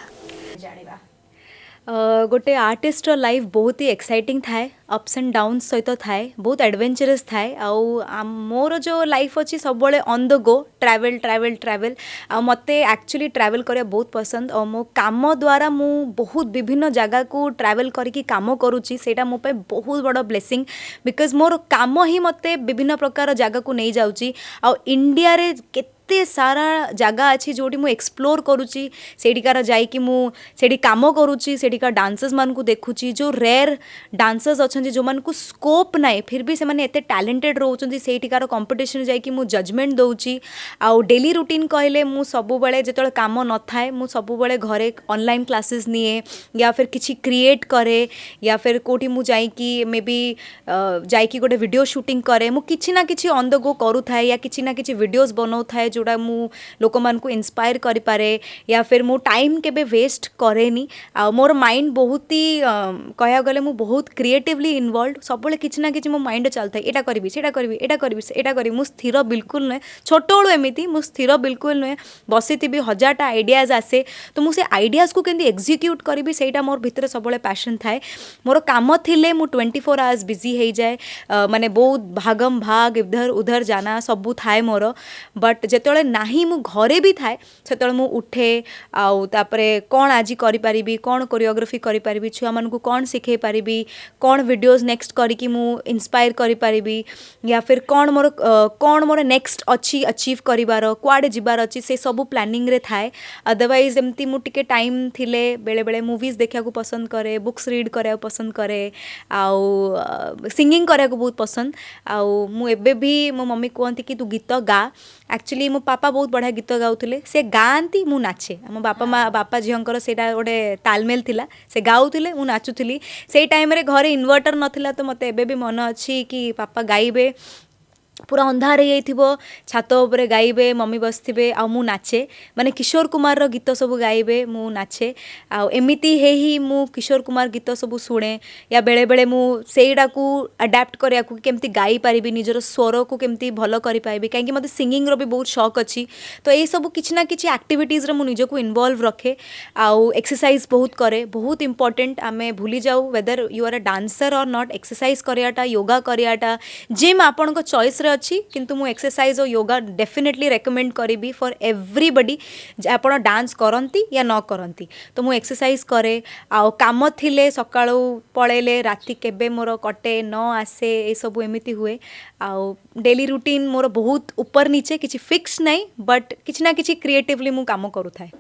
गोटे आर्टिस्ट लाइफ बहुत ही एक्साइटिंग थाए अप्स एंड डाउन्स सहित थाए बहुत एडवेंचरस थाए आउ मोर जो लाइफ अच्छी सब on the go travel travel travel आ मते एक्चुअली ट्रैवल करिया बहुत पसंद और मो काम द्वारा मु बहुत विभिन्न जगह को ट्रैवल करके काम करुच्ची सेटा मो पे बहुत बड़ ब्लेसिंग बिकॉज मोर काम ही मते विभिन्न प्रकार जगह को नहीं जाउची आ इंडिया रे एते सारा जगह अच्छी जोटी मु एक्सप्लोर करुच्ची सेठिकार जाइकी मु सेठी काम करुच्ची सेठिकार डांसर्स मान को देखुची जो रेयर डांसर्स अच्छे जो मान को स्कोप नाए फिर भी से माने एते टैलेंटेड रोचंती सेठिकार कंपटीशन जाइकी मु जजमेंट दउची आउ डेली रूटीन कहले मु सबु बेले जेतले काम न थाए मु सबु बेले घरे ऑनलाइन क्लासेस निए या फिर किछि क्रिएट करे या फिर कोठी मु जाइकी मे बी जाइकी गोटे वीडियो शूटिंग करे मु किछि ना किछि ऑन द गो करू थाए या किछि ना किछि वीडियोस बनाउ थाए जोड़ा मु लोक मान को इंस्पायर करि पारे या फिर मु टाइम केबे वेस्ट करेनी आ मोर माइंड बहुत ही कहया गले मु बहुत क्रिएटिवली इन्वॉल्व सब बेले किछि ना किछि मो माइंड चलता एटा करबी सेटा करबी एटा करबी एटा करबी मु स्थिर बिल्कुल नै छोटोळु एमिति मु स्थिर बिल्कुल नै बसिथिबी हजारटा आइडियाज आसे तो मु से आइडियाज को केंदी एग्जीक्यूट करबी सेटा मोर भितरे सब बेले पैशन थाए मोर काम थिले मु 24 आवर्स बिजी हे जाए माने बहुत भागम भाग इधर उधर जाना सबु थाए मोर बट जेतले नाही मु घरे भी थाए सेतले मु उठे आउ तापरे कोन आजी करि परिबी कोन कोरियोग्राफी करि परिबी छुआ मन को कोन सिखे परिबी कोन वीडियोस नेक्स्ट करी कि मु इंस्पायर करि परिबी या फिर कोन मोर नेक्स्ट अच्छी अचीव करिवार कुआडे जिबार अच्छी से सब प्लानिंग रे थाए अदरवाइज एमती मु टिके टाइम थिले बेले बेले मूवीज देखा को पसंद करे बुक्स रीड करा पसंद करे आउ सिंगिंग करा को बहुत पसंद आउ मु एबे भी मो मम्मी कहती कि तू गीत गा एक्चुअली मो पापा बहुत बढ़िया गीत गाउथिले से गाँती मु नाचे मो बापा झींकर सेटा गोटे तालमेल थिला से गाउथिले मु नाचुथिली से टाइम रे घरे इन्वर्टर नथिला तो मते एबे भी मन अच्छी कि पापा गाइबे पूरा अंधार हो जाइथिबो छात उपरे गाइबे मम्मी बसथिबे आ मु नाचे माने किशोर कुमार रो गीत सब गाइबे मु नाचे आ एमिति हे ही मु किशोर कुमार गीत सब सुने या बेले बेले मु सेइडा को अडैप्ट करिया को केमती गाई पारिबी निजर स्वर को केमती भलो करि पाइबी काहे कि मते सिंगिंग रो भी बहुत शौक अछि तो ए सब किछ ना किछ एक्टिविटीज रो मु निज को इन्वॉल्व रखे आ एक्सरसाइज बहुत करे बहुत इंपोर्टेंट आमे भूली जाऊ whether you are a dancer और नॉट एक्सरसाइज करियाटा योगा करियाटा जिम आपन को चॉइस रे अच्छी किंतु मु एक्सरसाइज और योगा डेफिनेटली रेकमेंड करी फॉर एवरीबडी आपण डांस करंती या न करंती तो मु एक्सरसाइज करे आ काम थिले सकाळू पळेले राति केबे मोर कटे न आसे ए सब एमिति हुए आ डेली रूटीन मोर बहुत ऊपर नीचे किछि फिक्स नहीं बट किछि ना किछि क्रिएटिवली मु काम करू थाए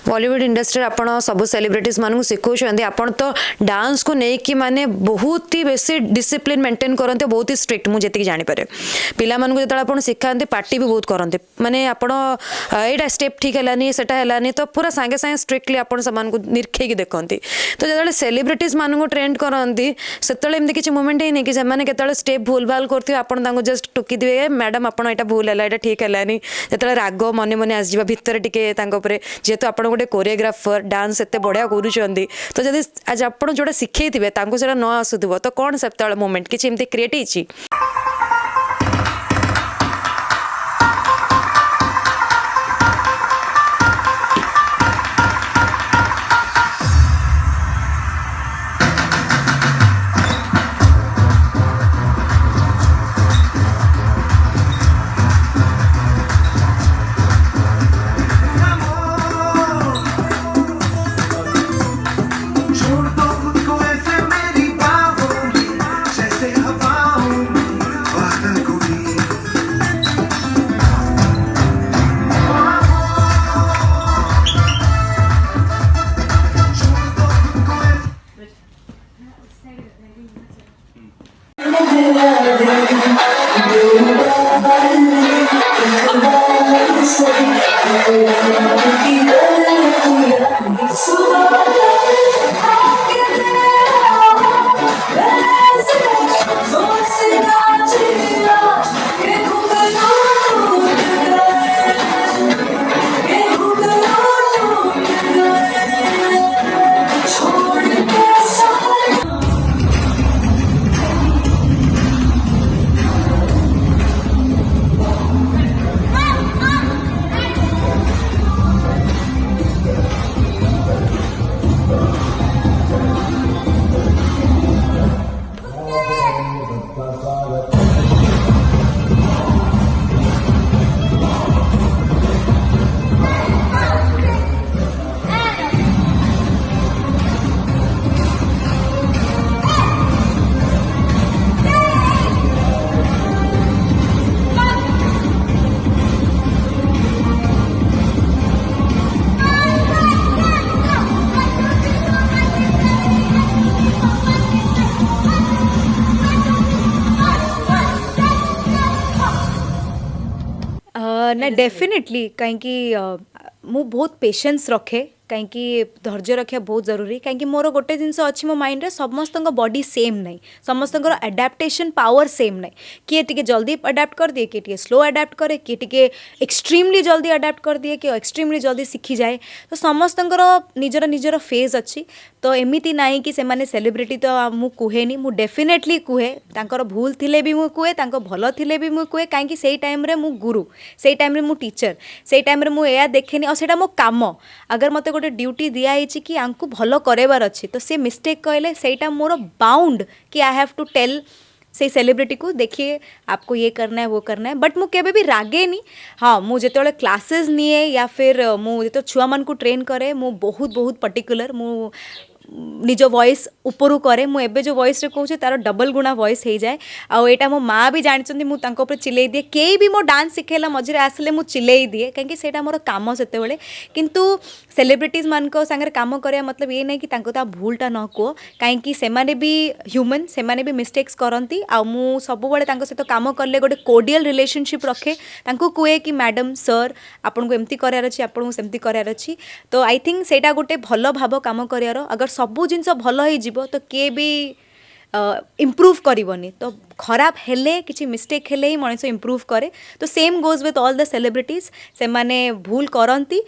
बॉलीवुड इंडस्ट्री आपण सब सेलिब्रिटीज मानू शिखुंट आपण तो डांस को लेकिन माने बहुत ही बेसी डिसिप्लिन मेंटेन करते बहुत ही स्ट्रिक्ट मुझे जी जानीपे पिला मानू जो आप शिखाते पार्टी भी बहुत करते माने आप यहाँ स्टेप ठीक है सेटा है तो पूरा सांगे सांगे स्ट्रिक्टली आप निरखेक देखते तो जो सेलिब्रिटीज मानू ट्रेंड करती से किसी मोमेंट ही नहीं कि से स्टेप भूल भाल करते आप जस्ट टुकी दिए मैडम आप भूल है यहाँ ठीक है जो राग मन मन आसजा भितर टे जेहेतु आप गोटे कोरियोग्राफर डांस एत बढ़िया करुँच तो जब आज आप जो शिखे थे न आसुव तो कौन से मोमेंट किसी एमती क्रिएट होती ना डेफिनेटली कहीं मु बहुत पेशेंस रखे कहीं धैर्य रखा बहुत जरूरी कहीं मोर गोटे जिनस अच्छी मो माइंड रे समस्त बॉडी सेम नहीं समस्त अडाप्टेशन पावर सेम नहीं किए टिके जल्दी अडाप्ट कर दिए किए स्लो अडाप्ट करे किए टिके एक्सट्रीमली जल्दी अडाप्ट कर दिए कि एक्सट्रीमली जल्दी शिखी जाए तो समस्त निजर निजर फेज अच्छी तो एमती नाई कि से सेलिब्रिटी तो मु कहेनी मु डेफिनेटली कहे तांकर भूल थिले भी मु कहे तांको भल थिले भी मु कहे कहीं से टाइम रे मु गुरु से टाइम रे मु टीचर से टाइम रे मु एया देखेनी और सेटा मो काम अगर मते गोटे ड्यूटी दिखाई कि आंकु भल करेबार अच्छी तो से मिस्टेक कहले सेटा मोर बाउंड कि आई हैव टू टेल से सेलिब्रिटी को देखिए आपको ये करना है वो करना है बट मु केबे भी रागे नहीं हाँ मु जेतोले क्लासेस निए या फिर मु जेतो छुआ मन को ट्रेन करे मु बहुत बहुत पर्टिकुलर मु निज वॉइस उपरू करे मु एबे जो वॉइस रे कहूँ तार डबल गुणा वॉइस हो जाए आउ एटा मो माँ भी जानते मुझे ऊपर चिल्लै दिए कई भी मो डांस शिखेला मझे आसले मु चिल्लै दिए कहीं सेटा मोर काम से किंतु सेलिब्रिटीज मान सागर काम करा मतलब ये नहीं कि ता भूलटा न कह कहीं से भी ह्यूमन से भी मिस्टेक्स करती आउ सब सहित काम कले गोटे कोडियल रिलेशनशिप रखे कहे कि मैडम सर आपन को एमती करार अच्छी आपन को सेमती करार अच्छी तो आई थिंक सेटा गोटे भल भाव काम करार अगर सबू जिनस भल हो तो किए भी इम्प्रूव करनी तो खराब हेले किसी मिस्टेक हेले ही मनीष इम्प्रूव करे तो same goes with all the celebrities से माने भूल करती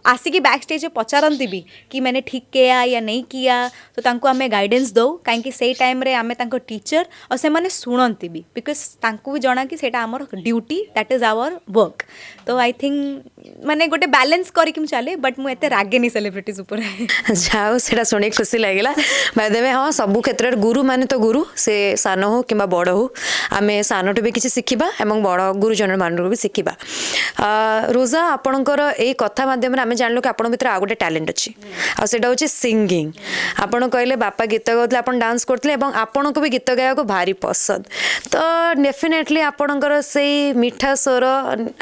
आसिकी बैक स्टेज पचारती भी कि मैंने ठीक किया या नहीं किया तो तांको आमे गाइडेंस दो कहीं से टाइम रे आमे तांको टीचर और से माने सुनती भी बिकॉज तांको भी जना कि सेटा आमर duty that is our work तो आई थिंक माने गोटे बैलेंस करके चले बट मुझे रागेनी सेलिब्रिटीज ऊपर जाओ सेटा शुणी खुशी लगे बाय द वे हाँ सबू क्षेत्र गुरु माने तो गुरु से सान हो कि किंबा बड़ हो आम सानठू भी किसी शिखा और बड़ गुरुजन मान भी शिखा रोजा आपणकर यही कथा मध्यम आम जानलु कि आपण भीतर आ गोटे टैलेंट अच्छी आटा हूँ सिंगिंग आपण कहले बापा गीत गाते आप डांस करते आपण को भी गीत गाया भारी पसंद तो डेफिनेटली आपणकर से मीठा स्वर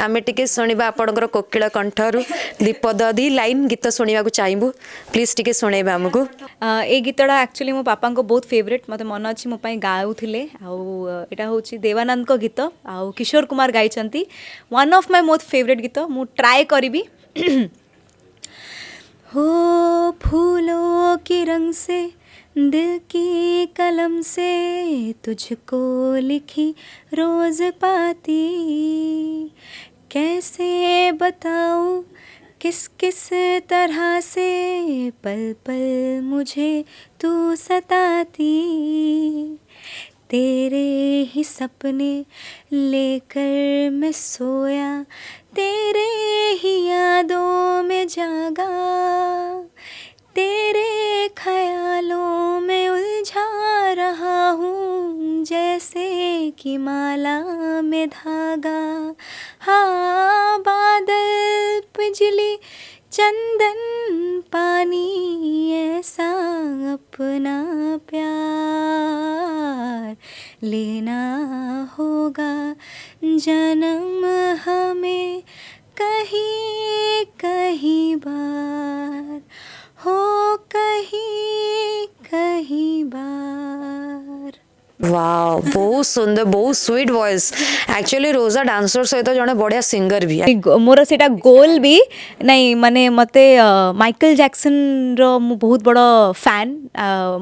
आम टे शुणा आपणकर कोकिल कंठर दीपद दी लाइन गीत शुणा चाहबू प्लीज टे शुणेबे आमको ए गीतटा एक्चुअली मो पापा को बहुत फेवरेट मत मन अच्छी मो गाऊले आटा हूँ देवानंद को गीत आउ किशोर कुमार गाई one of my most favourite गीत मु ट्राए करी हो फूलों के रंग से दिल की कलम से तुझको लिखी रोज पाती कैसे बताऊं किस किस तरह से पल पल मुझे तू सताती तेरे ही सपने लेकर मैं सोया तेरे ही यादों में जागा तेरे ख्यालों में उलझा रहा हूँ जैसे कि माला में धागा हाँ बादल बिजली चंदन पानी ऐसा अपना प्यार लेना होगा जन्म हमें कहीं कहीं बार हो कहीं कहीं बार वाओ बहुत सुंदर बहुत स्वीट वॉइस एक्चुअली रोजा डांसर सहित जड़े बढ़िया सिंगर भी मोर सेटा गोल भी नहीं माने मते माइकल जैक्सन रो मु बहुत बड़ फैन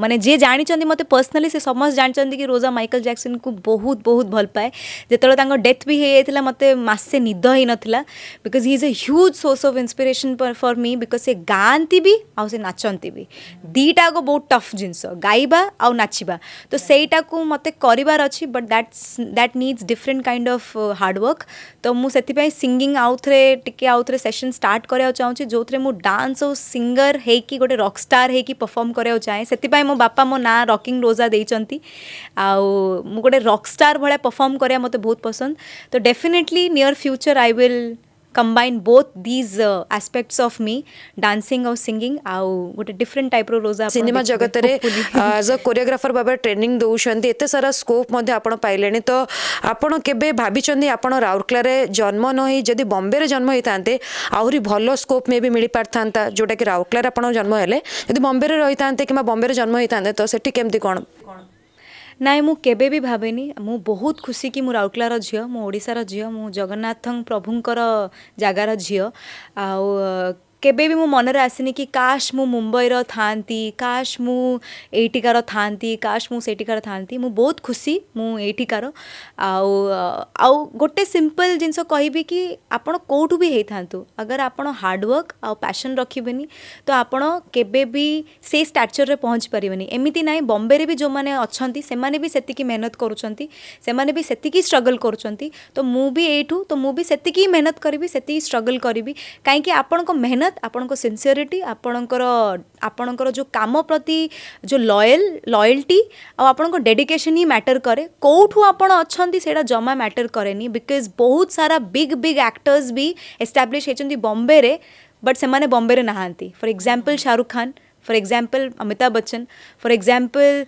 माने जे जानी चंदी मते पर्सनली से समस्त जानी चंदी कि रोजा माइकल जैक्सन को बहुत बहुत भल पाए जेतले तांको डेथ भी हे जायतिला मते मासे निद ही नथिला because he is a huge source of inspiration for me because से गांती भी आ से नाचंती भी दीटा को बहुत टफ जिंस गाइबा आ नाचिबा तो सेटा को मते करिवार अछि but that needs different kind of hard work तो मु सेति सिंगिंग आउथरे सेशन स्टार्ट करिया चाहूँ जो मु डांस और सिंगर है कि गोटे रॉक स्टार है कि परफॉर्म करिया चाहे से मो बापा मो ना रॉकिंग रोजा देइचंती आउ मु गोटे रॉक स्टार भाया परफॉर्म करिया मते बहुत पसंद तो definitely near future I will combine both these aspects of me dancing और singing आउ गोटे डिफरेंट टाइप रो रोजा सिनेमा जगत रे एज अ कोरियोग्राफर बाबा ट्रेनिंग दउछंती एते सारा स्कोप मध्ये आपण पाइलेनी तो आपण केबे भाबिचंदी आपण राउरकेला रे जन्म न होई जदी बॉम्बे रे जन्म होइतांते आहुरी भलो स्कोप मे भी मिली पारथांता जोटा कि राउरकेला रे आपण जन्म हेले जदी बॉम्बे रे रहितांते किबा बॉम्बे रे जन्म होइतांते तो सेठी केमती कोन नाई मु केबे भी भावेनी मु बहुत खुशी कि मु राउरकेलार झियो मु ओडिशार झियो मु जगन्नाथ प्रभुंकर जगार झियो आउ केबे भी मो मनरे आसीनी कि काश मु मुंबईर थांती काश मु एटिकार थांती काश मु सेटिकार थांती मु बहुत खुशी मु एटिकार आउ आउ गोटे सिंपल जिनस कहबी कि आपण कोठू भी हेई थांतु अगर आपण हार्डवर्क आउ पैशन रखिबेनी तो आपण केबे भी से स्टैचर रे पहुंच परिबेनी एमिति नाही बॉम्बे रे भी जो माने अछंती से माने भी सेति की मेहनत करूछंती से माने भी सेति की स्ट्रगल करूछंती तो मु भी एठू तो मु भी सेति की मेहनत करबी सेति की स्ट्रगल करबी काहे कि आपण को मेहनत आपणको सिंसियरिटी आपणकर जो काम प्रति जो लॉयल्टी आ आपणको डेडिकेशन ही मैटर करे कोठू आपण अछंती सेटा जमा मैटर करेनी बिकॉज बहुत सारा बिग बिग एक्टर्स भी एस्टैब्लिश हेचंती बॉम्बे रे बट से माने बॉम्बे रे नहांती for example Shahrukh Khan for example Amitabh Bachchan for example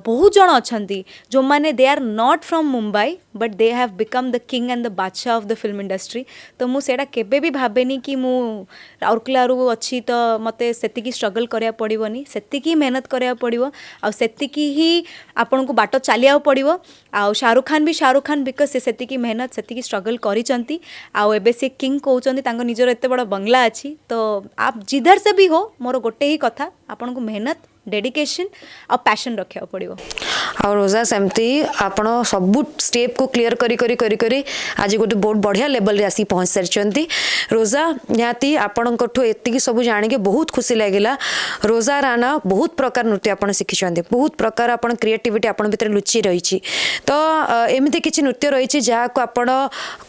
बहुत जन अछंती जो माने they are not from Mumbai but they have become the king and the बादशाह ऑफ द फिल्म इंडस्ट्री तो मु सेटा केबे भी भाबेनी कि मु राउरकेलारू अच्छी तो मते सेतिकी स्ट्रगल करिया पड़िबनी सेतिकी मेहनत करिया पड़िबो आ सेतिकी ही आपन को बाट चलिया पड़िबो आ शाहरुख खान बिकॉज से सेतिकी मेहनत सेतिकी स्ट्रगल करिचंती आ एबे से किंग कहउचंती तांको निजर एते बड़ बंगला अछि तो आप जिधर से भी हो मोर गोटे ही कथा आपन को मेहनत डेडिकेशन और पैशन रखा पड़ो आ रोजा सेमती आपण सब स्टेप को क्लियर करी करी करी करी आज गोटे बहुत बढ़िया लेवल रे आसी पहुंच सारी रोजा निहाती आपणठू एति सब जानिके बहुत खुशी लगिला रोजा राणा बहुत प्रकार नृत्य आप शिखिंट बहुत प्रकार आप क्रिएटिविटी आपण भीतर लुचि रही तो एमती किसी नृत्य रही जहाँ आपण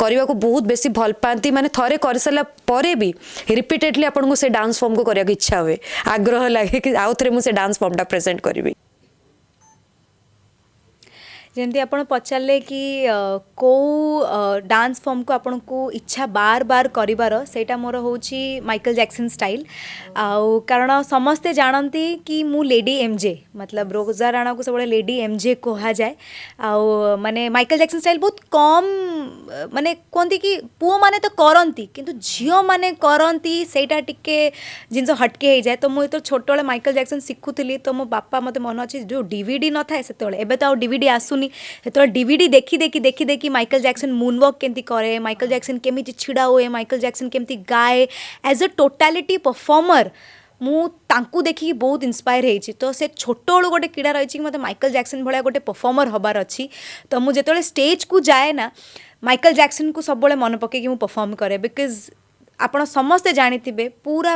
करने को बहुत बेसी भल पाती माने थरे कर सारा पर भी रिपीटेडली आपन को से डांस फॉर्म को करने इच्छा हुए आग्रह लगे कि आउ थे मुझे डांस फॉर्मटा प्रेजेंट करी ଯେମିତି ଆପଣ ପଚାରିଲେ କି କେଉଁ ଡାନ୍ସ ଫର୍ମକୁ ଆପଣଙ୍କୁ ଇଚ୍ଛା ବାର ବାର କରିବାର, ସେଇଟା ମୋର ହେଉଛି ମାଇକେଲ ଜ୍ୟାକ୍ସନ୍ ଷ୍ଟାଇଲ୍। ଆଉ କାରଣ ସମସ୍ତେ ଜାଣନ୍ତି କି ମୁଁ ଲେଡି ଏମ୍ଜେ, ମତଲବ ରୋଜା ରାଣାକୁ ସବୁବେଳେ ଲେଡି ଏମ୍ଜେ କୁହାଯାଏ। ଆଉ ମାନେ ମାଇକେଲ ଜ୍ୟାକ୍ସନ୍ ଷ୍ଟାଇଲ୍ ବହୁତ କମ୍, ମାନେ କୁହନ୍ତି କି ପୁଅମାନେ ତ କରନ୍ତି କିନ୍ତୁ ଝିଅମାନେ କରନ୍ତି ସେଇଟା ଟିକେ ଜିନିଷ ହଟକେ ହେଇଯାଏ। ତ ମୁଁ ଯେତେବେଳେ ଛୋଟବେଳେ ମାଇକେଲ ଜ୍ୟାକ୍ସନ୍ ଶିଖୁଥିଲି ତ ମୋ ବାପା ମୋତେ ମନେ ଅଛି ଯେଉଁ DVD ନଥାଏ ସେତେବେଳେ, ଏବେ ତ ଆଉ DVD ଆସୁନି, ସେତେବେଳେ DVD ଦେଖି ଦେଖି ଦେଖି ଦେଖି ମାଇକେଲ ଜ୍ୟାକ୍ସନ୍ ମୁନୱାକ୍ କେମିତି କରେ, ମାଇକେଲ ଜ୍ୟାକ୍ସନ୍ କେମିତି ଛିଡ଼ା ହୁଏ, ମାଇକେଲ ଜ୍ୟାକ୍ସନ୍ କେମିତି ଗାଏ, ଆଜ୍ ଅ ଟୋଟାଲିଟି ପରଫର୍ମର ମୁଁ ତାଙ୍କୁ ଦେଖିକି ବହୁତ ଇନ୍ସପାୟାର ହେଇଛି। ତ ସେ ଛୋଟବେଳୁ ଗୋଟେ କ୍ରୀଡ଼ା ରହିଛି କି ମୋତେ ମାଇକେଲ ଜ୍ୟାକ୍ସନ୍ ଭଳିଆ ଗୋଟେ ପରଫର୍ମର ହେବାର ଅଛି। ତ ମୁଁ ଯେତେବେଳେ ଷ୍ଟେଜ୍କୁ ଯାଏ ନା, ମାଇକେଲ ଜ୍ୟାକ୍ସନ୍କୁ ସବୁବେଳେ ମନେ ପକେଇକି ମୁଁ ପରଫର୍ମ କରେ। ବିକଜ ଆପଣ ସମସ୍ତେ ଜାଣିଥିବେ ପୁରା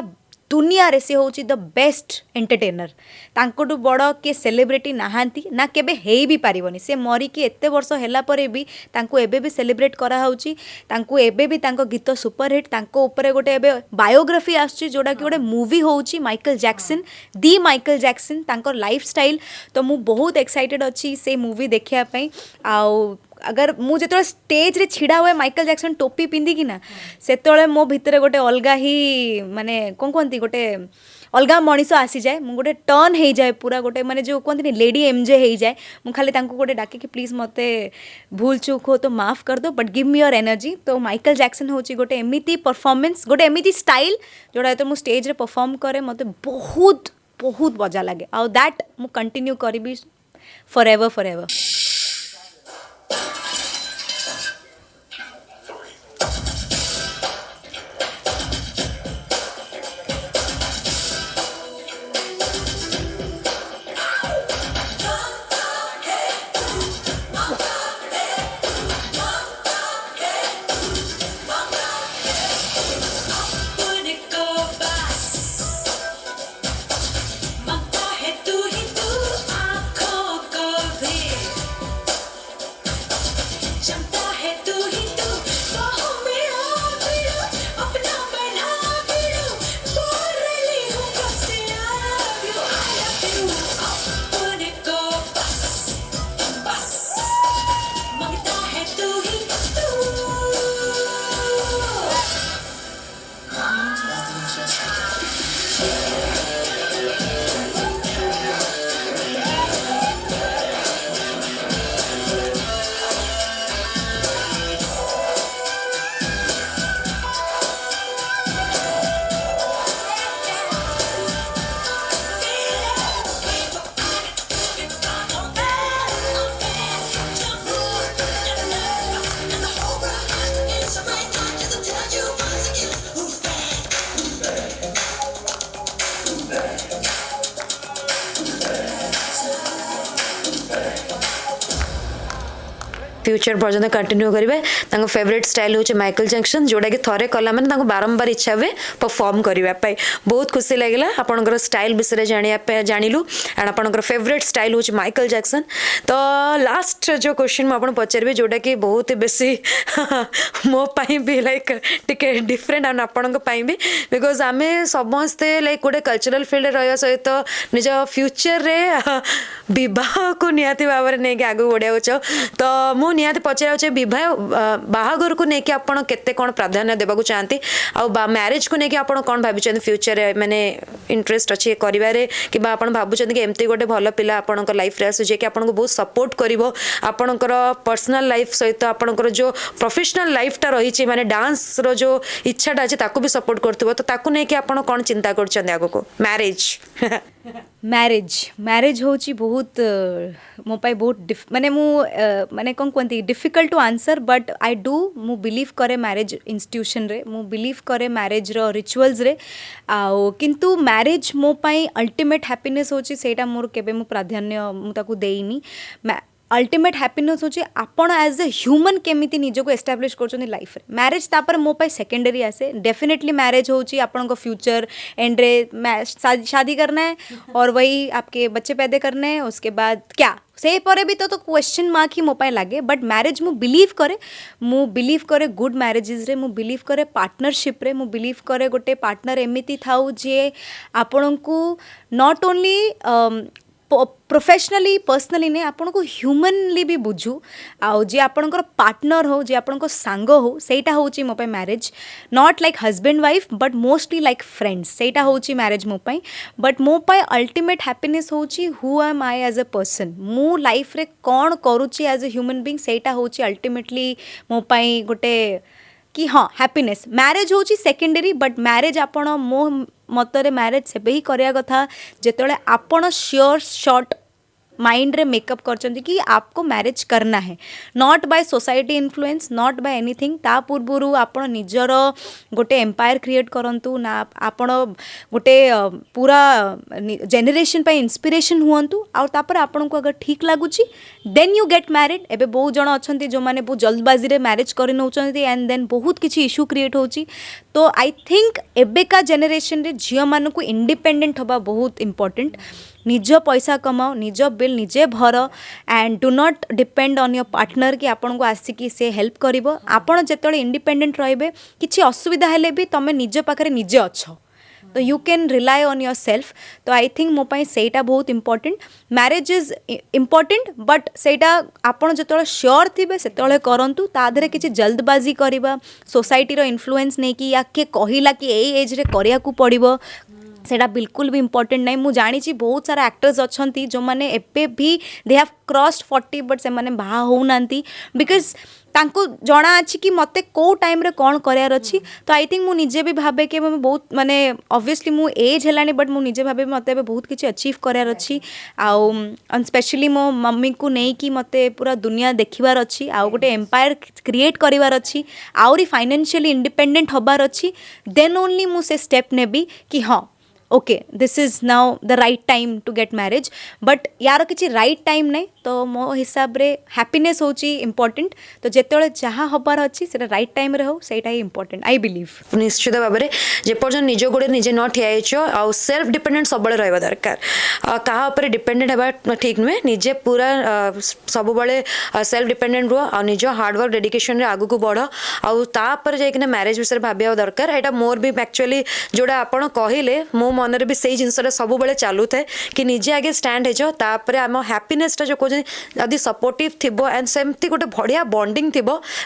ଦୁନିଆରେ ସେ ହେଉଛି ଦ ବେଷ୍ଟ ଏଣ୍ଟରଟେନର। ତାଙ୍କଠୁ ବଡ଼ କିଏ ସେଲିବ୍ରିଟି ନାହାନ୍ତି, ନା କେବେ ହେଇ ବି ପାରିବନି। ସେ ମରିକି ଏତେ ବର୍ଷ ହେଲା ପରେ ବି ତାଙ୍କୁ ଏବେ ବି ସେଲିବ୍ରେଟ୍ କରାହେଉଛି, ତାଙ୍କୁ ଏବେ ବି ତାଙ୍କ ଗୀତ ସୁପରହିଟ୍। ତାଙ୍କ ଉପରେ ଗୋଟେ ଏବେ ବାୟୋଗ୍ରାଫି ଆସୁଛି ଯେଉଁଟାକି ଗୋଟେ ମୁଭି ହେଉଛି ମାଇକେଲ ଜ୍ୟାକ୍ସନ୍, ଦି ମାଇକେଲ ଜ୍ୟାକ୍ସନ୍, ତାଙ୍କର ଲାଇଫ୍ ଷ୍ଟାଇଲ୍। ତ ମୁଁ ବହୁତ ଏକ୍ସାଇଟେଡ଼୍ ଅଛି ସେ ମୁଭି ଦେଖିବା ପାଇଁ। ଆଉ अगर ମୁଁ ଯେତେବେଳେ ଷ୍ଟେଜ୍ରେ ଛିଡ଼ା ହୁଏ ମାଇକେଲ ଜ୍ୟାକ୍ସନ୍ ଟୋପି ପିନ୍ଧିକିନା, ସେତେବେଳେ ମୋ ଭିତରେ ଗୋଟେ ଅଲଗା ହିଁ ମାନେ କ'ଣ କୁହନ୍ତି ଗୋଟେ ଅଲଗା ମଣିଷ ଆସିଯାଏ। ମୁଁ ଗୋଟେ ଟର୍ନ ହେଇଯାଏ ପୁରା, ଗୋଟେ ମାନେ ଯେଉଁ କୁହନ୍ତିନି ଲେଡି ଏମ୍ଜେ ହେଇଯାଏ। ମୁଁ ଖାଲି ତାଙ୍କୁ ଗୋଟେ ଡାକିକି ପ୍ଲିଜ୍ ମୋତେ ଭୁଲ ଚୁକ୍ ହଉ ତ ମାଫ କରିଦो, ବଟ୍ ଗିଭ୍ ମି ୟର୍ ଏନର୍ଜି। ତ ମାଇକେଲ ଜ୍ୟାକ୍ସନ୍ ହେଉଛି ଗୋଟେ ଏମିତି ପରଫର୍ମାନ୍ସ, ଗୋଟେ ଏମିତି ଷ୍ଟାଇଲ୍ ଯେଉଁଟା ଯେତେବେଳେ ମୁଁ ଷ୍ଟେଜ୍ରେ ପରଫର୍ମ କରେ ମୋତେ ବହୁତ ବହୁତ ମଜା ଲାଗେ। ଆଉ ଦ୍ୟାଟ୍ ମୁଁ କଣ୍ଟିନ୍ୟୁ କରିବି ଫର୍ ଏଭର୍। फ्यूचर पर्यटन कंटिन्यू करेंगे। फेवरेट स्टाइल हूँ माइकल जैक्सन, जोटा कि थरे कला मैंने बारंबार इच्छा हुए परफॉर्म करने। बहुत खुशी लगे आपंकर स्टाइल विषय जानिलु एंड आपंकर फेवरेट स्टाइल हूँ माइकल जैक्सन। तो लास्ट जो क्वेश्चन मुझे पचारि जोटा कि बहुत बेसी मोपाई भी लाइक टिके डिफरेंट एंड आपण भी, बिकज आम समस्ते लाइक गोटे कल्चरल फील्ड रहा सहित निज फ्यूचर रे विवाह को निहाती भाव में नहीं आगे बढ़िया चाह। तो मु निहाती पचारे विवाह बाहागर को लेकिन आप केते कौन प्राधान्य देवा चाहती, आ मैरिज को लेकिन आप कौन भाई फ्यूचर मैंने इंटरेस्ट अच्छे करें कि भावुं कि एमती गोटे भल पिला आपण लाइफ रे आसू कि आपको बहुत सपोर्ट करिवो आपणकर पर्सनल लाइफ सहित आपणकर जो प्रोफेशनल लाइफटा रही माने डांस रो जो इच्छाटा अच्छे ताकू भी सपोर्ट करथिबो। तो ताकू नहीं कि आपण कौन चिंता करछन आगो को मैरिज मैरिज होची बहुत मो पाई बहुत माने मु माने कौन कहती difficult to answer, but I do मु बिलीव करे मैरिज इंस्टीट्यूशन रे, मु बिलीव करे मैरिज रो रिचुअल्स रे। आउ किंतु मैरिज मो पाई अल्टीमेट हैप्पीनेस होची, सेटा मोर केबे मु प्राधान्य मु ताकू देइनी। अल्टीमेट हैप्पीनेस होची आपण एज ए ह्यूमन केमिति निजको एस्टाब्लिश करछनी लाइफ रे। मैरिज तापर मो पाई सेकेंडरी आसे। डेफिनेटली मैरिज होची आपण को फ्यूचर एंड रे शादी करना है और वही आपके बच्चे पैदा करने हैं, उसके बाद क्या से परे भी तो क्वेश्चन मार्क ही मो पाई लागे। बट मैरिज मु बिलीव करे गुड मैरिजेस रे, मु बिलीव करे पार्टनरशिप रे, मु बिलीव करे गोटे पार्टनर एमिति थाउ जे आपण को नॉट ओनली प्रोफेशनली पर्सनली नहीं आपण को ह्यूमनली भी बुझू आउ जे आपणकर पार्टनर हो जे आपणकर सांग हो सेटा होची मो पे marriage not like husband wife but mostly like friends सेटा होची मैरिज मो पे बट मो पे अल्टीमेट हैप्पीनेस होची who am I as a person मु लाइफ रे कौन करूची एज अ ह्यूमन बीइंग सेटा होची अल्टीमेटली मो पे गोटे कि हाँ हैप्पीनेस मैरिज होची सेकेंडरी बट मैरिज आपण मो मतरे मैरिज सेबे ही करिया कथा जेतेले आपण श्योर शॉर्ट माइंड रे मेकअप करचंती कि आपको मैरिज करना है not by society influence not by anything ता पूर्वरु आपण निजर गोटे एम्पायर क्रिएट करंतु ना आपण गोटे पूरा जेनरेशन पे इंस्पिरेशन हुअंतु और तापर आपण को अगर ठीक लागुची देन यू गेट मैरिड एबे बहुत जण अछंती जो माने बहुत जल्दबाजी रे मैरिज करि नउचंती एंड देन बहुत किछि इशू क्रिएट होची तो आई थिंक एबेका जेनरेशन रे झियो मानू को इंडिपेंडेंट होबा बहुत इंपोर्टेंट निज पैसा कमाओ निज बिल निजे भर and do not depend on your partner कि आपन को आसिकी से हेल्प करिवो आपण जेतले इंडिपेंडेंट रहिबे किछि असुविधा हेले भी तमे निज पाखरे निजे अछो तो you can rely on your self तो आई थिंक मो पाई सेटा बहुत important marriage is important but सेटा आपण जेतले श्योर थिबे सेतले करंतु ता धरे किछि जल्दबाजी करिबा सोसाइटी रो इन्फ्लुएंस नै कि या के कहिला कि एई एज रे करिया को पड़िबो सेटा बिल्कुल भी इंपोर्टेंट नहीं मुझे जानी बहुत सारा एक्टर्स अच्छा जो मैंने एबे भी दे हैव क्रॉस्ड 40 बट से मैंने बाहा होना बिकज तांको जना अच्छी कि मते को टाइम रे कौन करार अच्छी तो आई थिंक मुझे निजे भी भावे कि मैं बहुत माने ऑब्वियसली मु एज है बट मुझे निजे भावे मते बहुत किसी अचीव करार अच्छी आउ स्पेशली मो मम्मी को नहीं कि मते पूरा दुनिया देखिबार अच्छी आउ गोटे एम्पायर क्रिएट करिवार अच्छी आउरी फाइनेंशियली इंडिपेंडेंट होबार अच्छी देन ओनली मु से स्टेप नेबी कि हाँ okay this is now the right time to get marriage but यार किसी राइट टाइम नहीं तो मो हिसाब रे हैप्पीनेस होची इंपोर्टेंट तो जेतेबेले जहाँ हबार अच्छी से राइट टाइम रे हो सेटा ही इंपोर्टेंट आई बिलीव निश्चित भाव में जेपर्यंत निज गोड़े निजे न ठिया आउ सेल्फ डिपेंडेंट सब रहा दरकार क्या उपर डिपेंडेंट होगा ठीक नुहे निजे पूरा सब सेल्फ डिपेंडेंट रुह आ निज हार्डवर्क डेडिकेशन रे आगू को बढ़ आउर जाइए मैरिज विषय भाविया दरकार यहाँ मोर भी एक्चुअली जोड़ा आप कहले मो मनरे भी सही जिनसा सब चलू थाए कि निजे आगे स्टैंड होपर आम हैप्पीनेसटा जो कहते यदि सपोर्टिव थी एंड सेमती गोटे बढ़िया बॉन्डिंग थी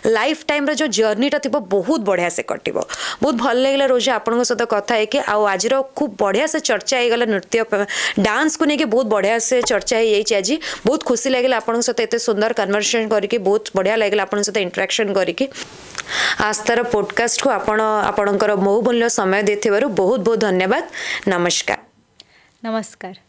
लाइफ टाइम जो जर्नीटा थी बहुत बढ़िया से कट बहुत भल लगे रोज आपण सहित कथा है आज खूब बढ़िया से चर्चा होगला नृत्य डांस को लेकिन बहुत बढ़िया से चर्चा हो आज बहुत खुशी लगे आपण सहित एत सुंदर कन्वर्सेशन करके बहुत बढ़िया लगे आपण सहित इंटरेक्शन करके आस्थार पॉडकास्ट को आपणकर बहुमूल्य समय देथिबारु बहुत बहुत धन्यवाद नमस्कार नमस्कार।